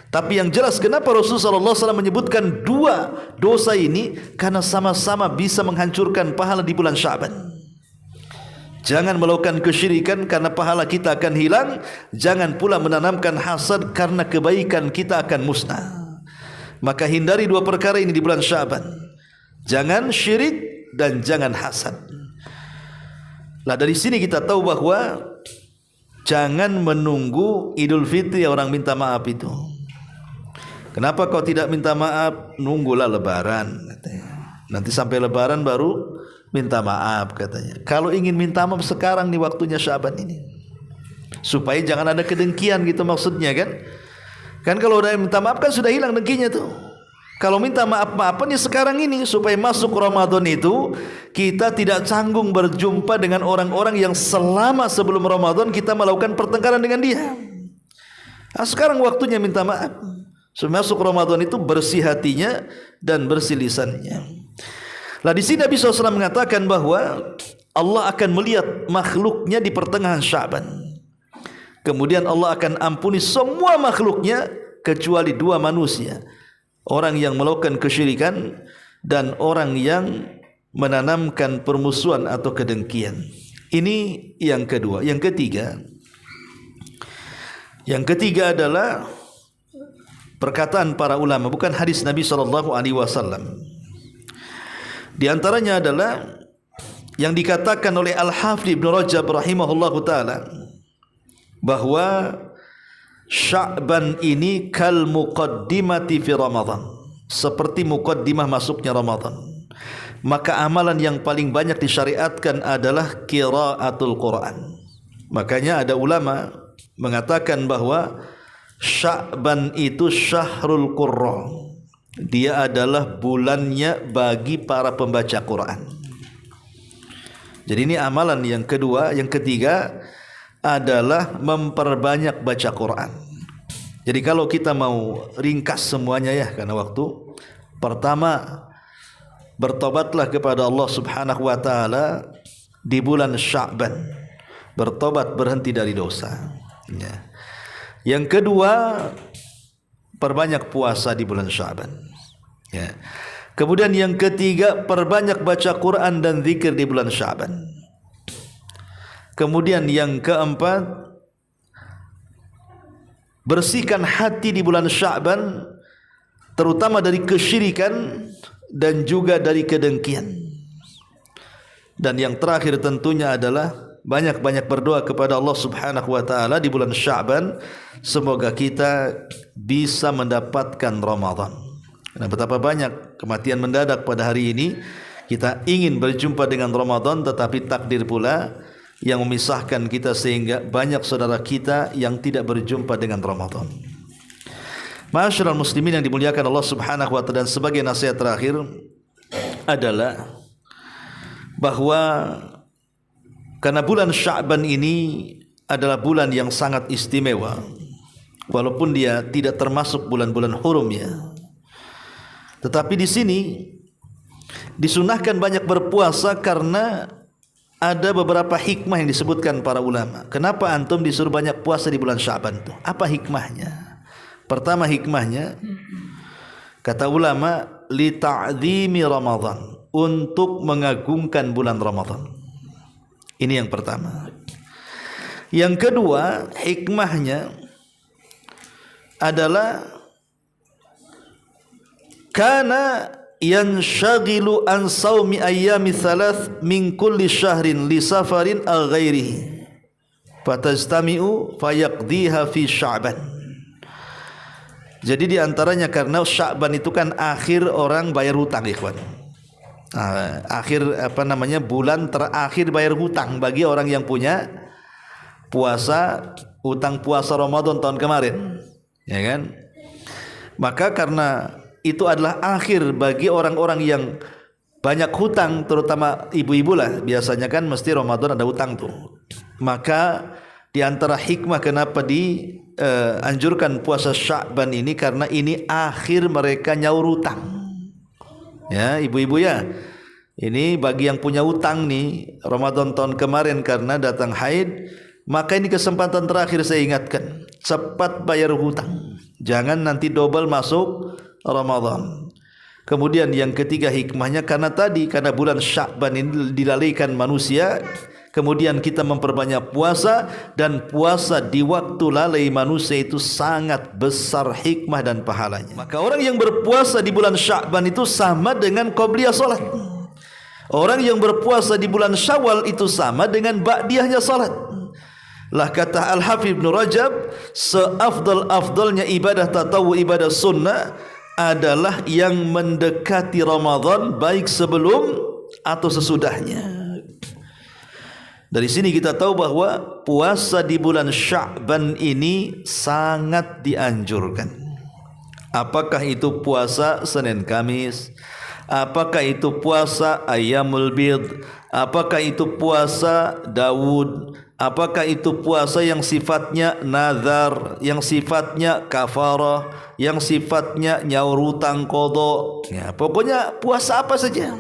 Tapi yang jelas kenapa Rasulullah SAW menyebutkan dua dosa ini, karena sama-sama bisa menghancurkan pahala di bulan Sya'ban. Jangan melakukan kesyirikan karena pahala kita akan hilang. Jangan pula menanamkan hasad karena kebaikan kita akan musnah. Maka hindari dua perkara ini di bulan Sya'ban. Jangan syirik dan jangan hasad. Nah dari sini kita tahu bahwa jangan menunggu Idul Fitri orang minta maaf itu. Kenapa kau tidak minta maaf? Nunggulah Lebaran katanya. Nanti sampai Lebaran baru minta maaf katanya. Kalau ingin minta maaf sekarang nih waktunya Sya'ban ini, supaya jangan ada kedengkian gitu maksudnya kan. Kan kalau udah minta maaf kan sudah hilang dengkinya tuh. Kalau minta maaf-maafan ya sekarang ini, supaya masuk Ramadan itu kita tidak canggung berjumpa dengan orang-orang yang selama sebelum Ramadan kita melakukan pertengkaran dengan dia. Nah, sekarang waktunya minta maaf. Supaya masuk Ramadan itu bersih hatinya dan bersih lisannya. Nah di sini Nabi SAW mengatakan bahwa Allah akan melihat makhluknya di pertengahan Sya'ban. Kemudian Allah akan ampuni semua makhluknya kecuali dua manusia, orang yang melakukan kesyirikan dan orang yang menanamkan permusuhan atau kedengkian. Ini yang kedua. Yang ketiga adalah perkataan para ulama, bukan hadis Nabi SAW. Di antaranya adalah yang dikatakan oleh Al-Hafidz Ibnu Rajab rahimahullahu taala, bahwa Sya'ban ini kal muqaddimati fi Ramadan, seperti muqaddimah masuknya Ramadan. Maka amalan yang paling banyak disyariatkan adalah qiraatul Quran. Makanya ada ulama mengatakan bahwa Sya'ban itu syahrul qurra, dia adalah bulannya bagi para pembaca Quran. Jadi ini amalan yang kedua. Yang ketiga adalah memperbanyak baca Quran. Jadi kalau kita mau ringkas semuanya ya karena waktu, pertama, bertobatlah kepada Allah Subhanahu wa taala di bulan Sya'ban. Bertobat, berhenti dari dosa. Ya. Yang kedua, perbanyak puasa di bulan Sya'ban. Ya. Kemudian yang ketiga, perbanyak baca Quran dan zikir di bulan Sya'ban. Kemudian yang keempat, bersihkan hati di bulan Sya'ban, terutama dari kesyirikan dan juga dari kedengkian. Dan yang terakhir tentunya adalah banyak-banyak berdoa kepada Allah Subhanahu wa taala di bulan Sya'ban, semoga kita bisa mendapatkan Ramadan. Karena betapa banyak kematian mendadak pada hari ini. Kita ingin berjumpa dengan Ramadan, tetapi takdir pula yang memisahkan kita sehingga banyak saudara kita yang tidak berjumpa dengan Ramadan. Ma'asyiral muslimin yang dimuliakan Allah Subhanahu wa taala, dan sebagai nasihat terakhir adalah bahwa karena bulan Sya'ban ini adalah bulan yang sangat istimewa, walaupun dia tidak termasuk bulan-bulan hurumnya, tetapi di sini disunahkan banyak berpuasa karena ada beberapa hikmah yang disebutkan para ulama. Kenapa antum disuruh banyak puasa di bulan Sya'ban itu? Apa hikmahnya? Pertama hikmahnya, kata ulama, li ta'zimi Ramadan, untuk mengagungkan bulan Ramadan. Ini yang pertama. Yang kedua, hikmahnya adalah kana yanshaghilu an saumi ayyami thalath min kulli syahrin li safarin aw ghairihi fatastami'u fayaqdiha fi Sya'ban. Jadi di antaranya karena Sya'ban itu kan akhir orang bayar hutang, ikhwan. Akhir bulan terakhir bayar hutang bagi orang yang punya puasa, hutang puasa Ramadan tahun kemarin, ya kan? Maka karena itu adalah akhir bagi orang-orang yang banyak hutang, terutama ibu-ibu lah, biasanya kan mesti Ramadan ada hutang tuh. Maka di antara hikmah kenapa dianjurkan puasa Sya'ban ini, karena ini akhir mereka nyaur hutang. Ya, ibu-ibu ya. Ini bagi yang punya hutang nih, Ramadan tahun kemarin karena datang haid, maka ini kesempatan terakhir saya ingatkan, cepat bayar hutang. Jangan nanti double masuk Ramadan. Kemudian yang ketiga hikmahnya karena bulan Sya'ban ini dilalaikan manusia, kemudian kita memperbanyak puasa, dan puasa di waktu lalai manusia itu sangat besar hikmah dan pahalanya. Maka orang yang berpuasa di bulan Sya'ban itu sama dengan qabliyah salat. Orang yang berpuasa di bulan Syawal itu sama dengan ba'diyahnya salat. Lah kata Al-Hafidz Ibnu Rajab, seafdal-afdalnya ibadah tatawu, ibadah sunnah adalah yang mendekati Ramadan, baik sebelum atau sesudahnya. Dari sini kita tahu bahwa puasa di bulan Sya'ban ini sangat dianjurkan. Apakah itu puasa Senin Kamis, apakah itu puasa Ayyamul Bid, apakah itu puasa Daud, apakah itu puasa yang sifatnya nazar, yang sifatnya kafarah, yang sifatnya nyaur hutang qada, ya, pokoknya puasa apa saja.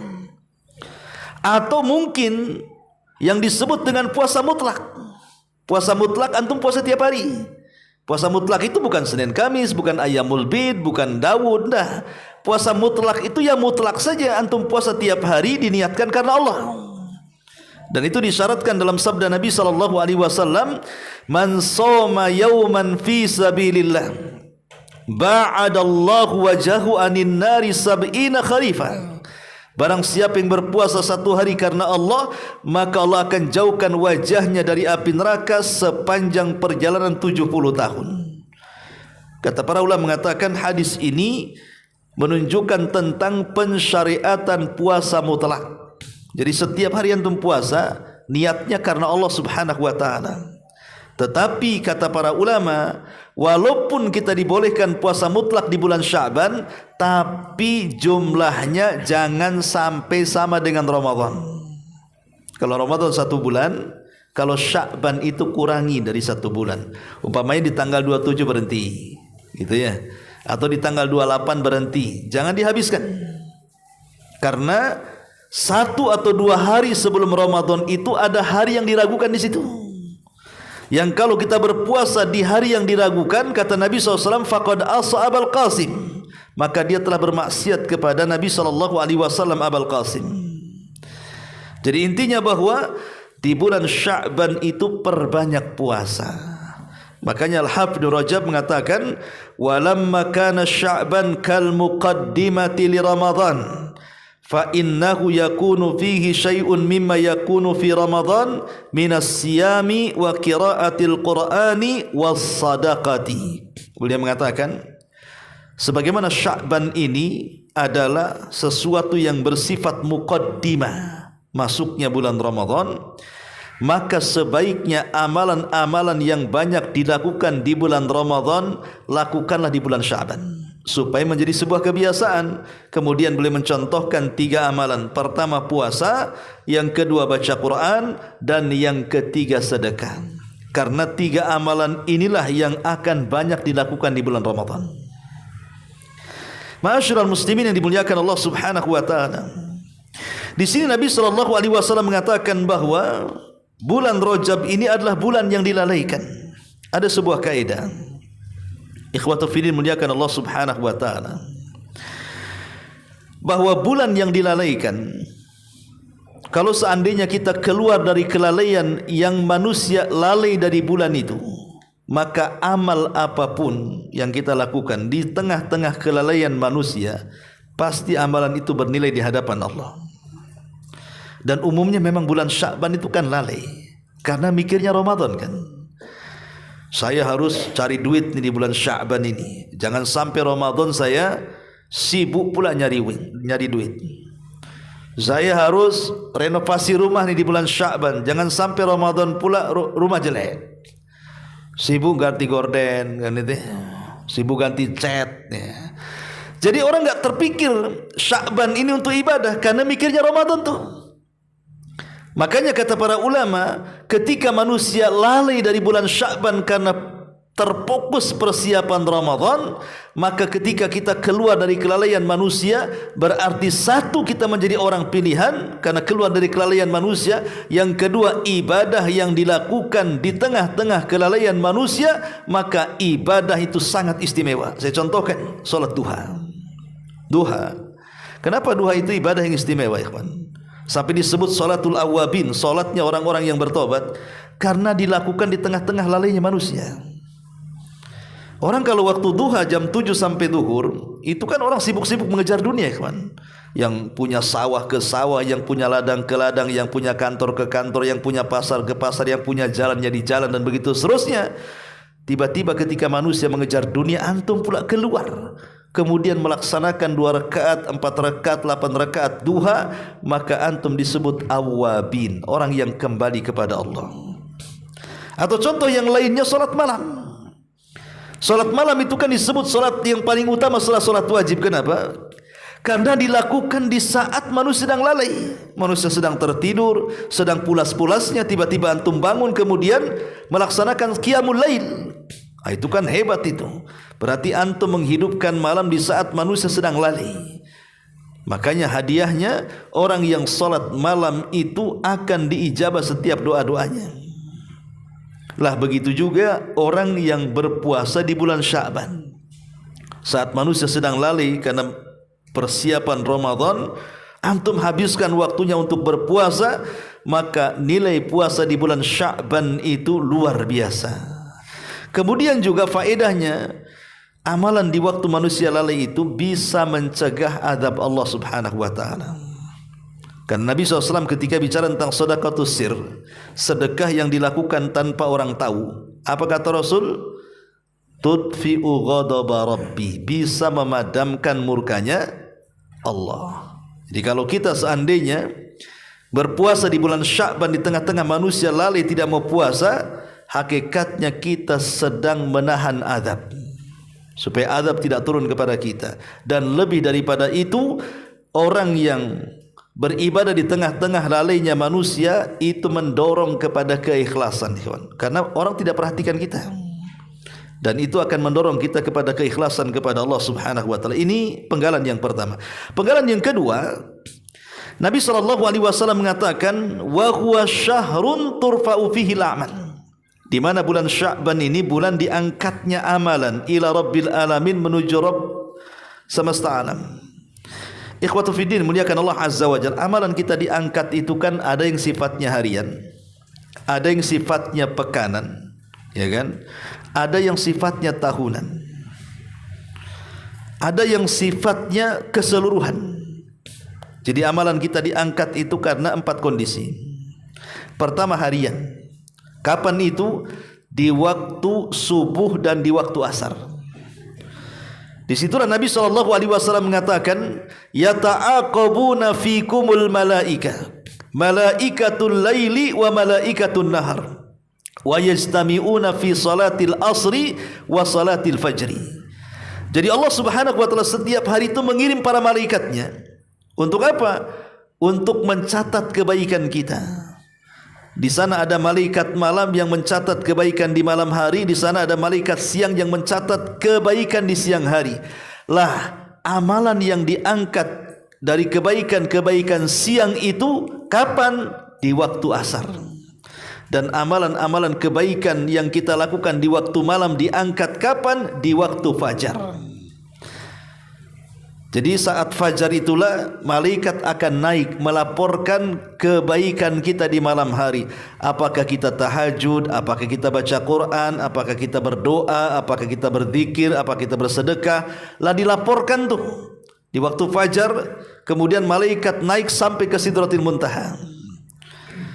Atau mungkin yang disebut dengan puasa mutlak, Puasa mutlak antum puasa tiap hari. Puasa mutlak itu bukan Senin Kamis, bukan Ayyamul Bid, bukan Daud. Nah, puasa mutlak itu ya mutlak saja, antum puasa tiap hari diniatkan karena Allah. Dan itu disyaratkan dalam sabda Nabi sallallahu alaihi wasallam, "Man shoma yawman fi sabilillah, ba'adallahu wajahu anin nari sab'ina kharifah." Barang siapa yang berpuasa satu hari karena Allah, maka Allah akan jauhkan wajahnya dari api neraka sepanjang perjalanan 70 tahun. Kata para ulama mengatakan hadis ini menunjukkan tentang pensyariatan puasa mutlak. Jadi setiap hari antum puasa, niatnya karena Allah Subhanahu wa taala. Tetapi kata para ulama, walaupun kita dibolehkan puasa mutlak di bulan Sya'ban, tapi jumlahnya jangan sampai sama dengan Ramadan. Kalau Ramadan 1 bulan, kalau Sya'ban itu kurangi dari 1 bulan. Umpamanya di tanggal 27 berhenti, gitu ya. Atau di tanggal 28 berhenti. Jangan dihabiskan. Karena 1 atau 2 hari sebelum Ramadan itu ada hari yang diragukan di situ. Yang kalau kita berpuasa di hari yang diragukan, kata Nabi SAW, faqad asa Abul Qasim, maka dia telah bermaksiat kepada Nabi SAW Abul Qasim. Jadi intinya bahwa di bulan Sya'ban itu perbanyak puasa. Makanya Al-Hafidh Rajab mengatakan, walamma kana Sya'ban kal muqaddimati li Ramadan, fa innahu yakunu fihi syai'un mimma yakunu fi Ramadan minas siyami wa qiraatil Qur'ani was sadaqati. Beliau mengatakan sebagaimana Sya'ban ini adalah sesuatu yang bersifat muqaddimah masuknya bulan Ramadan, maka sebaiknya amalan-amalan yang banyak dilakukan di bulan Ramadan lakukanlah di bulan Sya'ban supaya menjadi sebuah kebiasaan. Kemudian beliau mencontohkan 3 amalan. Pertama puasa, yang kedua baca Quran, dan yang ketiga sedekah. Karena 3 amalan inilah yang akan banyak dilakukan di bulan Ramadan. Ma'asyiral muslimin yang dimuliakan Allah Subhanahu wa taala. Di sini Nabi sallallahu alaihi wasallam mengatakan bahwa bulan Rajab ini adalah bulan yang dilalaikan. Ada sebuah kaidah. Ikhwatul fillah muliakan Allah Subhanahu wa taala, bahwa bulan yang dilalaikan, kalau seandainya kita keluar dari kelalaian yang manusia lalai dari bulan itu, maka amal apapun yang kita lakukan di tengah-tengah kelalaian manusia, pasti amalan itu bernilai di hadapan Allah. Dan umumnya memang bulan Sya'ban itu kan lalai, karena mikirnya Ramadan kan. Saya harus cari duit nih di bulan Sya'ban ini. Jangan sampai Ramadan saya sibuk pula nyari duit. Saya harus renovasi rumah nih di bulan Sya'ban. Jangan sampai Ramadan pula rumah jelek. Sibuk ganti gorden kan itu. Sibuk ganti cat ya. Jadi orang enggak terpikir Sya'ban ini untuk ibadah karena mikirnya Ramadan tuh. Makanya kata para ulama, ketika manusia lalai dari bulan Sya'ban karena terfokus persiapan Ramadan, maka ketika kita keluar dari kelalaian manusia, berarti satu, kita menjadi orang pilihan karena keluar dari kelalaian manusia. Yang kedua, ibadah yang dilakukan di tengah-tengah kelalaian manusia, maka ibadah itu sangat istimewa. Saya contohkan, solat duha. Kenapa duha itu ibadah yang istimewa, ikhwan? Sampai disebut salatul awabin, salatnya orang-orang yang bertobat, karena dilakukan di tengah-tengah lalainya manusia. Orang kalau waktu duha jam 7 sampai zuhur, itu kan orang sibuk-sibuk mengejar dunia, kawan. Yang punya sawah ke sawah, yang punya ladang ke ladang, yang punya kantor ke kantor, yang punya pasar ke pasar, yang punya jalannya di jalan, dan begitu seterusnya. Tiba-tiba ketika manusia mengejar dunia, antum pula keluar, kemudian melaksanakan 2 rakaat, 4 rakaat, 8 rakaat duha, maka antum disebut awabin, orang yang kembali kepada Allah. Atau contoh yang lainnya, solat malam. Solat malam itu kan disebut solat yang paling utama setelah solat wajib. Kenapa? Karena dilakukan di saat manusia sedang lalai, manusia sedang tertidur, sedang pulas-pulasnya, tiba-tiba antum bangun kemudian melaksanakan qiyamul lail. Itu kan hebat itu. Berarti antum menghidupkan malam di saat manusia sedang lalai. Makanya hadiahnya, orang yang salat malam itu akan diijabah setiap doa-doanya. Lah begitu juga orang yang berpuasa di bulan Sya'ban. Saat manusia sedang lalai karena persiapan Ramadan, antum habiskan waktunya untuk berpuasa, maka nilai puasa di bulan Sya'ban itu luar biasa. Kemudian juga faedahnya, amalan di waktu manusia lalai itu bisa mencegah azab Allah Subhanahu wa taala. Karena Nabi SAW ketika bicara tentang sedekatus sir, sedekah yang dilakukan tanpa orang tahu, apa kata Rasul? Tudfi'u ghadaba rabbi, bisa memadamkan murkanya Allah. Jadi kalau kita seandainya berpuasa di bulan Sya'ban di tengah-tengah manusia lalai tidak mau puasa, hakikatnya kita sedang menahan azab, supaya azab tidak turun kepada kita. Dan lebih daripada itu, orang yang beribadah di tengah-tengah lalainya manusia itu mendorong kepada keikhlasan, karena orang tidak perhatikan kita, dan itu akan mendorong kita kepada keikhlasan kepada Allah Subhanahu wa taala. Ini penggalan yang pertama. Penggalan yang kedua, Nabi SAW mengatakan, wa huwa syahrun turfa'u fihi al-a'mal, di mana bulan Sya'ban ini bulan diangkatnya amalan ila rabbil alamin, menuju Rabb semesta alam. Ikhwatu fiddin, muliakan Allah Azza wa Jalla. Amalan kita diangkat itu kan ada yang sifatnya harian, ada yang sifatnya pekanan, ya kan? Ada yang sifatnya tahunan, ada yang sifatnya keseluruhan. Jadi amalan kita diangkat itu karena 4 kondisi. Pertama, harian. Kapan itu? Di waktu subuh dan di waktu asar. Di situlah Nabi SAW mengatakan, yata'aqabuna fikumul malaika, malaikatul laili wa malaikatul nahar, wa yajtami'una fi salatil asri wa salatil fajri. Jadi Allah Subhanahu wa taala setiap hari itu mengirim para malaikatnya. Untuk apa? Untuk mencatat kebaikan kita. Di sana ada malaikat malam yang mencatat kebaikan di malam hari, di sana ada malaikat siang yang mencatat kebaikan di siang hari. Lah, amalan yang diangkat dari kebaikan-kebaikan siang itu kapan? Di waktu asar. Dan amalan-amalan kebaikan yang kita lakukan di waktu malam diangkat kapan? Di waktu fajar. Jadi saat fajar itulah malaikat akan naik melaporkan kebaikan kita di malam hari. Apakah kita tahajud, apakah kita baca Quran, apakah kita berdoa, apakah kita berzikir, apakah kita bersedekah. Lah dilaporkan tuh di waktu fajar. Kemudian malaikat naik sampai ke Sidratil Muntaha.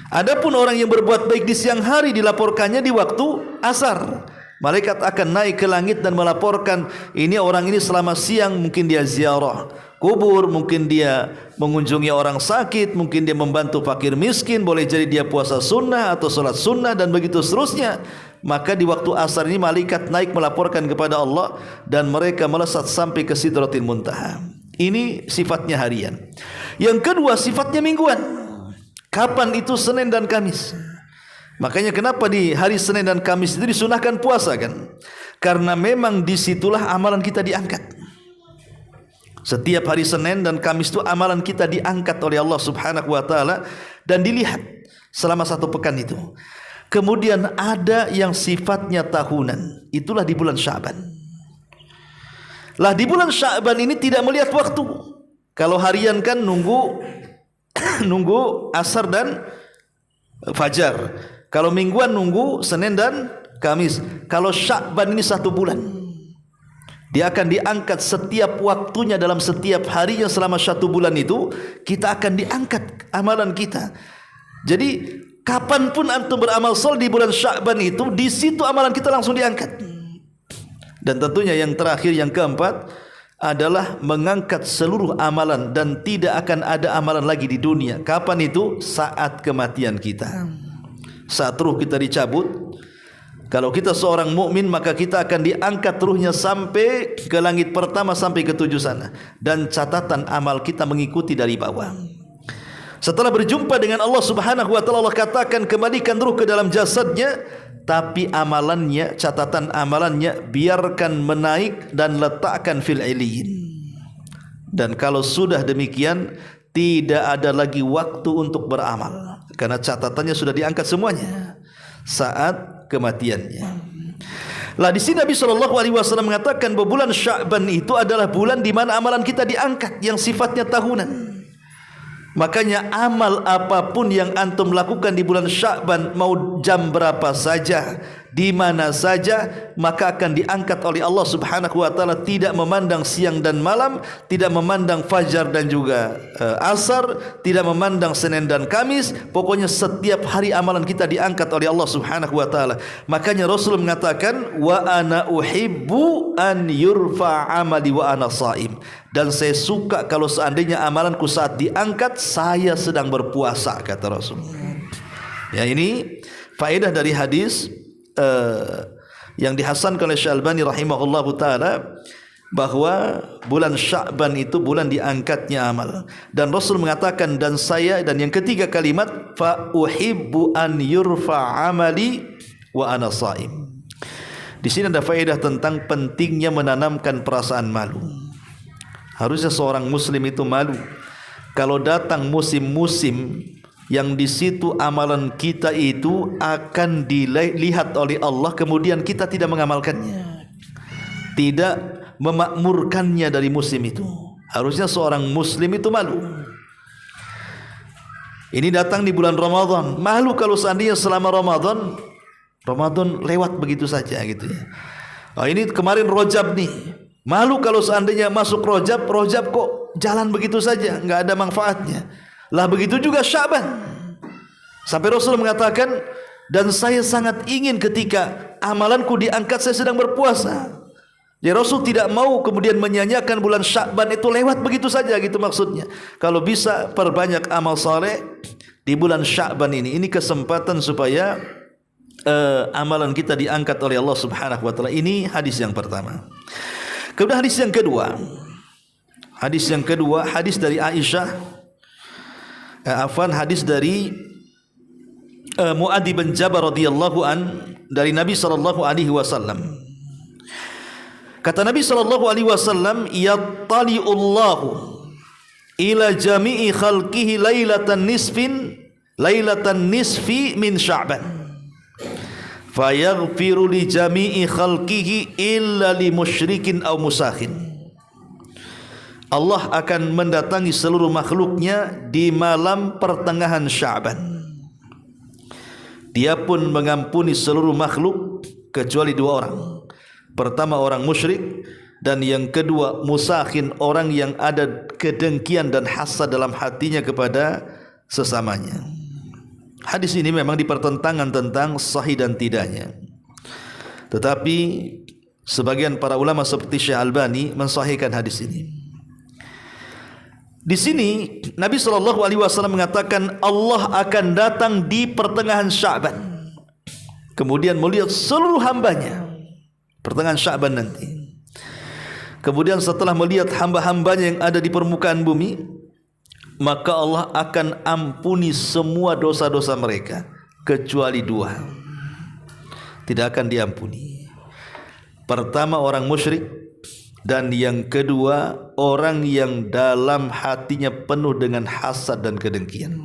Adapun orang yang berbuat baik di siang hari dilaporkannya di waktu asar. Malaikat akan naik ke langit dan melaporkan, ini orang ini selama siang mungkin dia ziarah kubur, mungkin dia mengunjungi orang sakit, mungkin dia membantu fakir miskin, boleh jadi dia puasa sunnah atau salat sunnah dan begitu seterusnya. Maka di waktu asar ini malaikat naik melaporkan kepada Allah dan mereka melesat sampai ke Sidratil Muntaha. Ini sifatnya harian. Yang kedua, sifatnya mingguan. Kapan itu? Senin dan Kamis. Makanya kenapa di hari Senin dan Kamis itu disunahkan puasa kan? Karena memang disitulah amalan kita diangkat. Setiap hari Senin dan Kamis itu amalan kita diangkat oleh Allah Subhanahu wa taala dan dilihat selama 1 pekan itu. Kemudian ada yang sifatnya tahunan, itulah di bulan Sya'ban. Lah di bulan Sya'ban ini tidak melihat waktu. Kalau harian kan nunggu asar dan fajar. Kalau mingguan nunggu Senin dan Kamis. Kalau Sya'ban ini 1 bulan. Dia akan diangkat setiap waktunya dalam setiap harinya selama 1 bulan itu. Kita akan diangkat amalan kita. Jadi kapanpun antum beramal soleh di bulan Sya'ban itu, di situ amalan kita langsung diangkat. Dan tentunya yang terakhir, yang keempat adalah mengangkat seluruh amalan dan tidak akan ada amalan lagi di dunia. Kapan itu? Saat kematian kita. Saat ruh kita dicabut, kalau kita seorang mukmin maka kita akan diangkat ruhnya sampai ke langit pertama sampai ke 7 sana, dan catatan amal kita mengikuti dari bawah. Setelah berjumpa dengan Allah Subhanahu wa taala, Allah katakan kembalikan ruh ke dalam jasadnya, tapi amalannya, catatan amalannya biarkan menaik dan letakkan fil iliyyin. Dan kalau sudah demikian, tidak ada lagi waktu untuk beramal, karena catatannya sudah diangkat semuanya saat kematiannya. Lah di sini Nabi SAW mengatakan bahwa bulan Sya'ban itu adalah bulan di mana amalan kita diangkat yang sifatnya tahunan. Makanya amal apapun yang antum lakukan di bulan Sya'ban, mau jam berapa saja, di mana saja, maka akan diangkat oleh Allah Subhanahu wa taala, tidak memandang siang dan malam, tidak memandang fajar dan juga asar, tidak memandang Senin dan Kamis. Pokoknya setiap hari amalan kita diangkat oleh Allah Subhanahu wa taala. Makanya Rasul mengatakan, wa ana uhibbu an yurfa amali wa ana shaim. Dan saya suka kalau seandainya amalanku saat diangkat saya sedang berpuasa, kata Rasul. Ya, ini faedah dari hadis yang dihasankan oleh Syalbani rahimahullahu taala, bahwa bulan Sya'ban itu bulan diangkatnya amal. Dan Rasul mengatakan, dan saya, dan yang ketiga kalimat, fa uhibbu an yurfa amali wa ana shaim. Di sini ada faedah tentang pentingnya menanamkan perasaan malu. Harusnya seorang muslim itu malu kalau datang musim-musim yang di situ amalan kita itu akan dilihat oleh Allah, kemudian kita tidak mengamalkannya, tidak memakmurkannya dari musim itu. Harusnya seorang muslim itu malu. Ini datang di bulan Ramadan, malu kalau seandainya selama Ramadan lewat begitu saja gitu ya. Oh, ini kemarin Rajab nih, malu kalau seandainya masuk Rajab kok jalan begitu saja, enggak ada manfaatnya. Lah begitu juga Sya'ban. Sampai Rasul mengatakan, dan saya sangat ingin ketika amalanku diangkat saya sedang berpuasa. Ya, Rasul tidak mau kemudian menyanyiakan bulan Sya'ban itu lewat begitu saja, gitu maksudnya. Kalau bisa perbanyak amal saleh di bulan Sya'ban ini. Ini kesempatan supaya amalan kita diangkat oleh Allah Subhanahu wa taala. Ini hadis yang pertama. Kemudian hadis yang kedua. Hadis dari Aisyah. Hadis dari Mu'adz bin Jabal radhiyallahu an, dari Nabi sallallahu alaihi wasallam. Kata Nabi sallallahu alaihi wasallam, yattali'ullahu ila jami'i khalqihi lailatan nisfi min Sya'ban. Fayaghfiru li jami'i khalqihi illa li musyrikin aw musakhin. Allah akan mendatangi seluruh makhluknya di malam pertengahan Sya'ban. Dia pun mengampuni seluruh makhluk kecuali dua orang. Pertama orang musyrik, dan yang kedua musakhin, orang yang ada kedengkian dan hasad dalam hatinya kepada sesamanya. Hadis ini memang dipertentangkan tentang sahih dan tidaknya. Tetapi sebagian para ulama seperti Syekh Albani mensahihkan hadis ini. Di sini Nabi SAW mengatakan Allah akan datang di pertengahan Sya'ban, kemudian melihat seluruh hambanya pertengahan Sya'ban nanti. Kemudian setelah melihat hamba-hambanya yang ada di permukaan bumi, maka Allah akan ampuni semua dosa-dosa mereka kecuali dua. Tidak akan diampuni. Pertama orang musyrik, dan yang kedua orang yang dalam hatinya penuh dengan hasad dan kedengkian.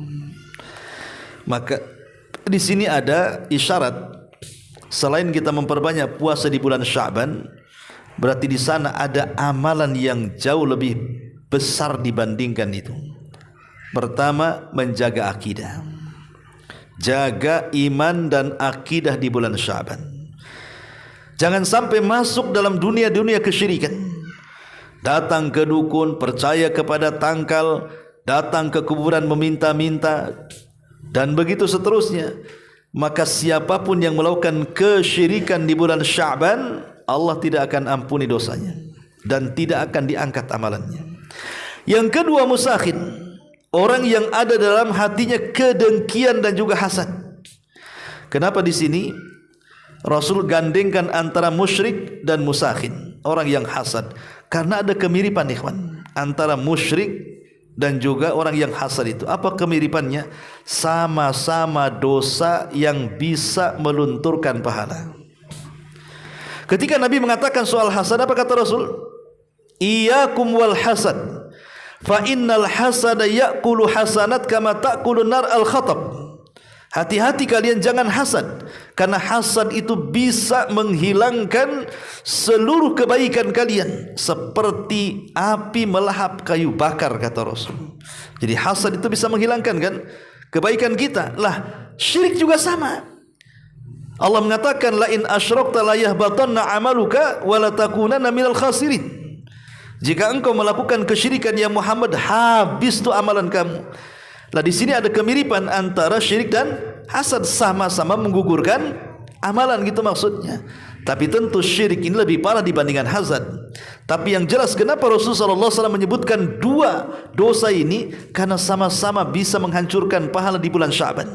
Maka di sini ada isyarat, selain kita memperbanyak puasa di bulan Sya'ban, berarti di sana ada amalan yang jauh lebih besar dibandingkan itu. Pertama, menjaga akidah. Jaga iman dan akidah di bulan Sya'ban. Jangan sampai masuk dalam dunia-dunia kesyirikan. Datang ke dukun, percaya kepada tangkal, datang ke kuburan meminta-minta, dan begitu seterusnya. Maka siapapun yang melakukan kesyirikan di bulan Sya'ban, Allah tidak akan ampuni dosanya dan tidak akan diangkat amalannya. Yang kedua musakhin, orang yang ada dalam hatinya kedengkian dan juga hasad. Kenapa di sini Rasul gandengkan antara musyrik dan musakhin, orang yang hasad? Karena ada kemiripan ikhwan antara musyrik dan juga orang yang hasad itu. Apa kemiripannya? Sama-sama dosa yang bisa melunturkan pahala. Ketika Nabi mengatakan soal hasad, apa kata Rasul? Iyyakum wal hasad, fa innal hasada ya'kulu hasanat kama ta'kulu nar al khatab. Hati-hati kalian jangan hasad, karena hasad itu bisa menghilangkan seluruh kebaikan kalian seperti api melahap kayu bakar, kata Rasul. Jadi hasad itu bisa menghilangkan kan kebaikan kita. Lah, syirik juga sama. Allah mengatakan, la in asyrakta la yahbatanna amaluka wa la takunanna minal khasirin. Jika engkau melakukan kesyirikan ya Muhammad, habis tu amalan kamu. Lah di sini ada kemiripan antara syirik dan hasad, sama-sama menggugurkan amalan gitu maksudnya. Tapi tentu syirik ini lebih parah dibandingkan hasad. Tapi yang jelas kenapa Rasulullah SAW menyebutkan dua dosa ini, karena sama-sama bisa menghancurkan pahala di bulan Sya'ban.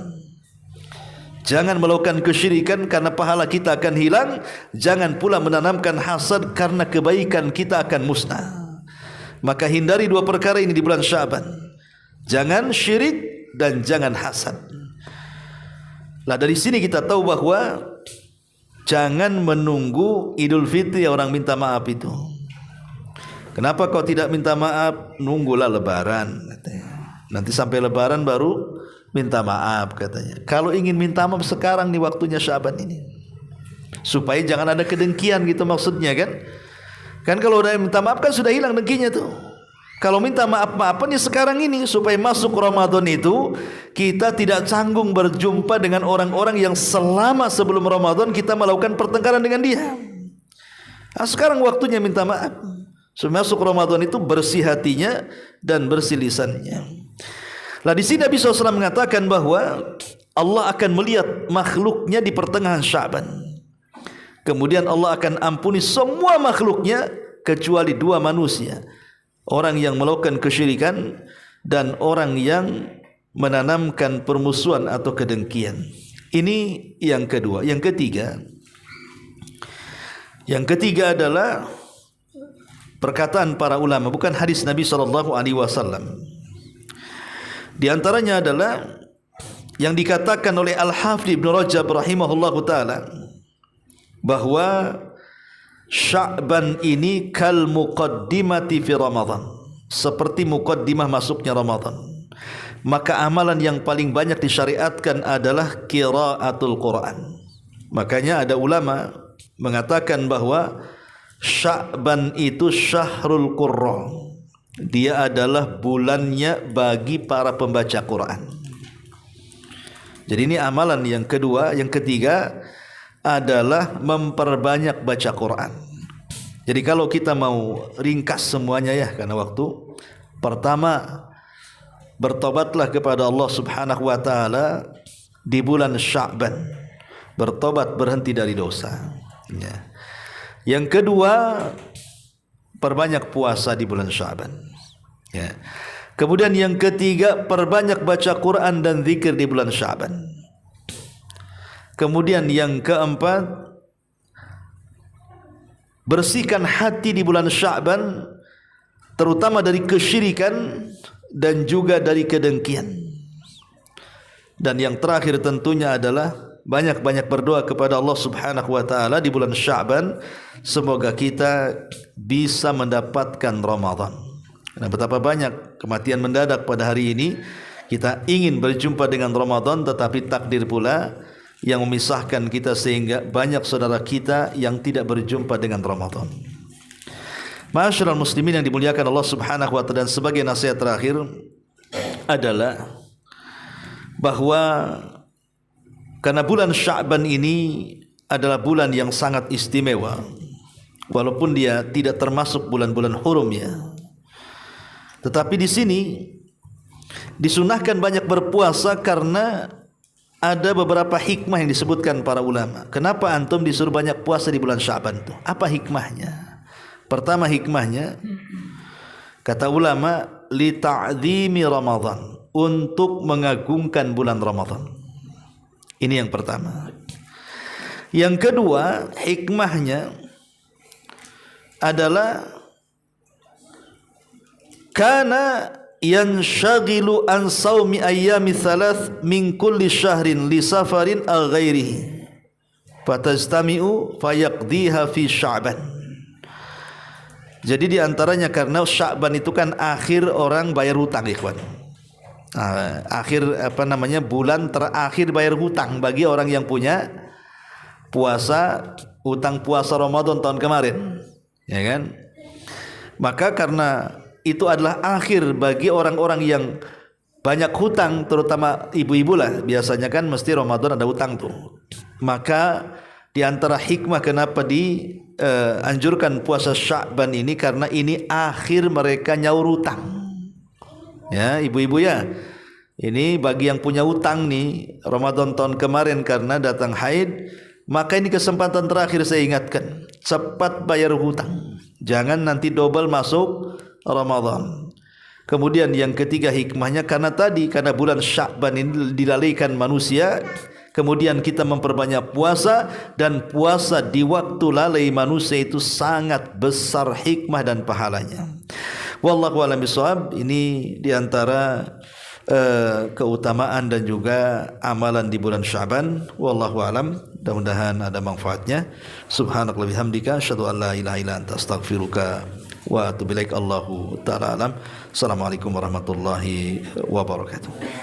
Jangan melakukan kesyirikan karena pahala kita akan hilang. Jangan pula menanamkan hasad karena kebaikan kita akan musnah. Maka hindari dua perkara ini di bulan Sya'ban. Jangan syirik dan jangan hasad. Nah, dari sini kita tahu bahwa jangan menunggu Idul Fitri orang minta maaf itu. Kenapa kau tidak minta maaf? Nunggulah Lebaran katanya. Nanti sampai Lebaran baru minta maaf katanya. Kalau ingin minta maaf sekarang nih waktunya Sya'ban ini, supaya jangan ada kedengkian gitu maksudnya kan. Kan kalau udah minta maaf kan sudah hilang dengkinya tuh. Kalau minta maaf-maafan ya sekarang ini, supaya masuk Ramadan itu kita tidak canggung berjumpa dengan orang-orang yang selama sebelum Ramadan kita melakukan pertengkaran dengan dia. Nah, sekarang waktunya minta maaf. Supaya masuk Ramadan itu bersih hatinya dan bersih lisannya. Nah, di sini Nabi SAW mengatakan bahwa Allah akan melihat makhluknya di pertengahan Sya'ban. Kemudian Allah akan ampuni semua makhluknya kecuali dua manusia. Orang yang melakukan kesyirikan dan orang yang menanamkan permusuhan atau kedengkian. Ini yang kedua. Yang ketiga adalah perkataan para ulama, bukan hadis Nabi SAW. Di antaranya adalah yang dikatakan oleh Al-Hafidz Ibnu Rajab rahimahullahu taala, bahwa Sya'ban ini kal muqaddimati fi Ramadan, seperti muqaddimah masuknya Ramadan. Maka amalan yang paling banyak disyariatkan adalah qiraatul Quran. Makanya ada ulama mengatakan bahwa Sya'ban itu syahrul qurra. Dia adalah bulannya bagi para pembaca Quran. Jadi ini amalan yang kedua. Yang ketiga adalah memperbanyak baca Quran. Jadi kalau kita mau ringkas semuanya ya karena waktu, pertama, bertobatlah kepada Allah Subhanahu wa taala di bulan Sya'ban. Bertobat, berhenti dari dosa. Ya. Yang kedua, perbanyak puasa di bulan Sya'ban. Ya. Kemudian yang ketiga, perbanyak baca Quran dan zikir di bulan Sya'ban. Kemudian yang keempat, bersihkan hati di bulan Sya'ban, terutama dari kesyirikan dan juga dari kedengkian. Dan yang terakhir tentunya adalah banyak-banyak berdoa kepada Allah Subhanahu wa taala di bulan Sya'ban, semoga kita bisa mendapatkan Ramadan. Karena betapa banyak kematian mendadak pada hari ini. Kita ingin berjumpa dengan Ramadan, tetapi takdir pula yang memisahkan kita sehingga banyak saudara kita yang tidak berjumpa dengan Ramadan. Ma'asyiral muslimin yang dimuliakan Allah Subhanahu wa taala, dan sebagai nasihat terakhir adalah bahwa karena bulan Sya'ban ini adalah bulan yang sangat istimewa, walaupun dia tidak termasuk bulan-bulan hurum ya. Tetapi di sini disunahkan banyak berpuasa karena ada beberapa hikmah yang disebutkan para ulama. Kenapa antum disuruh banyak puasa di bulan Sya'ban itu? Apa hikmahnya? Pertama hikmahnya, kata ulama, li ta'zimi Ramadan, untuk mengagungkan bulan Ramadan. Ini yang pertama. Yang kedua, hikmahnya adalah kana yanshagilu an saumi ayyami thalath min kulli syahrin li safarin aw ghairihi fatastami'u fayaqdiha fi Sya'ban. Jadi di antaranya karena Sya'ban itu kan akhir orang bayar hutang, ikhwan. Akhir bulan terakhir bayar hutang bagi orang yang punya hutang puasa Ramadan tahun kemarin, ya kan? Maka karena itu adalah akhir bagi orang-orang yang banyak hutang, terutama ibu-ibu lah, biasanya kan mesti Ramadan ada hutang tuh. Maka di antara hikmah kenapa dianjurkan puasa Sya'ban ini, karena ini akhir mereka nyaur hutang. Ya, ibu-ibu ya. Ini bagi yang punya hutang nih Ramadan tahun kemarin karena datang haid, maka ini kesempatan terakhir saya ingatkan, cepat bayar hutang. Jangan nanti double masuk Ramadan. Kemudian yang ketiga hikmahnya karena bulan Sya'ban ini dilalaikan manusia, kemudian kita memperbanyak puasa, dan puasa di waktu lalai manusia itu sangat besar hikmah dan pahalanya. Wallahu a'lam bishawab. Ini diantara keutamaan dan juga amalan di bulan Sya'ban. Wallahu a'lam. Mudah-mudahan ada manfaatnya. Subhanakallahumma bihamdika asyhadu an la ilaha illa anta astaghfiruka wa atubu ilaik. Allahu ta'ala alam. Assalamualaikum warahmatullahi wabarakatuh.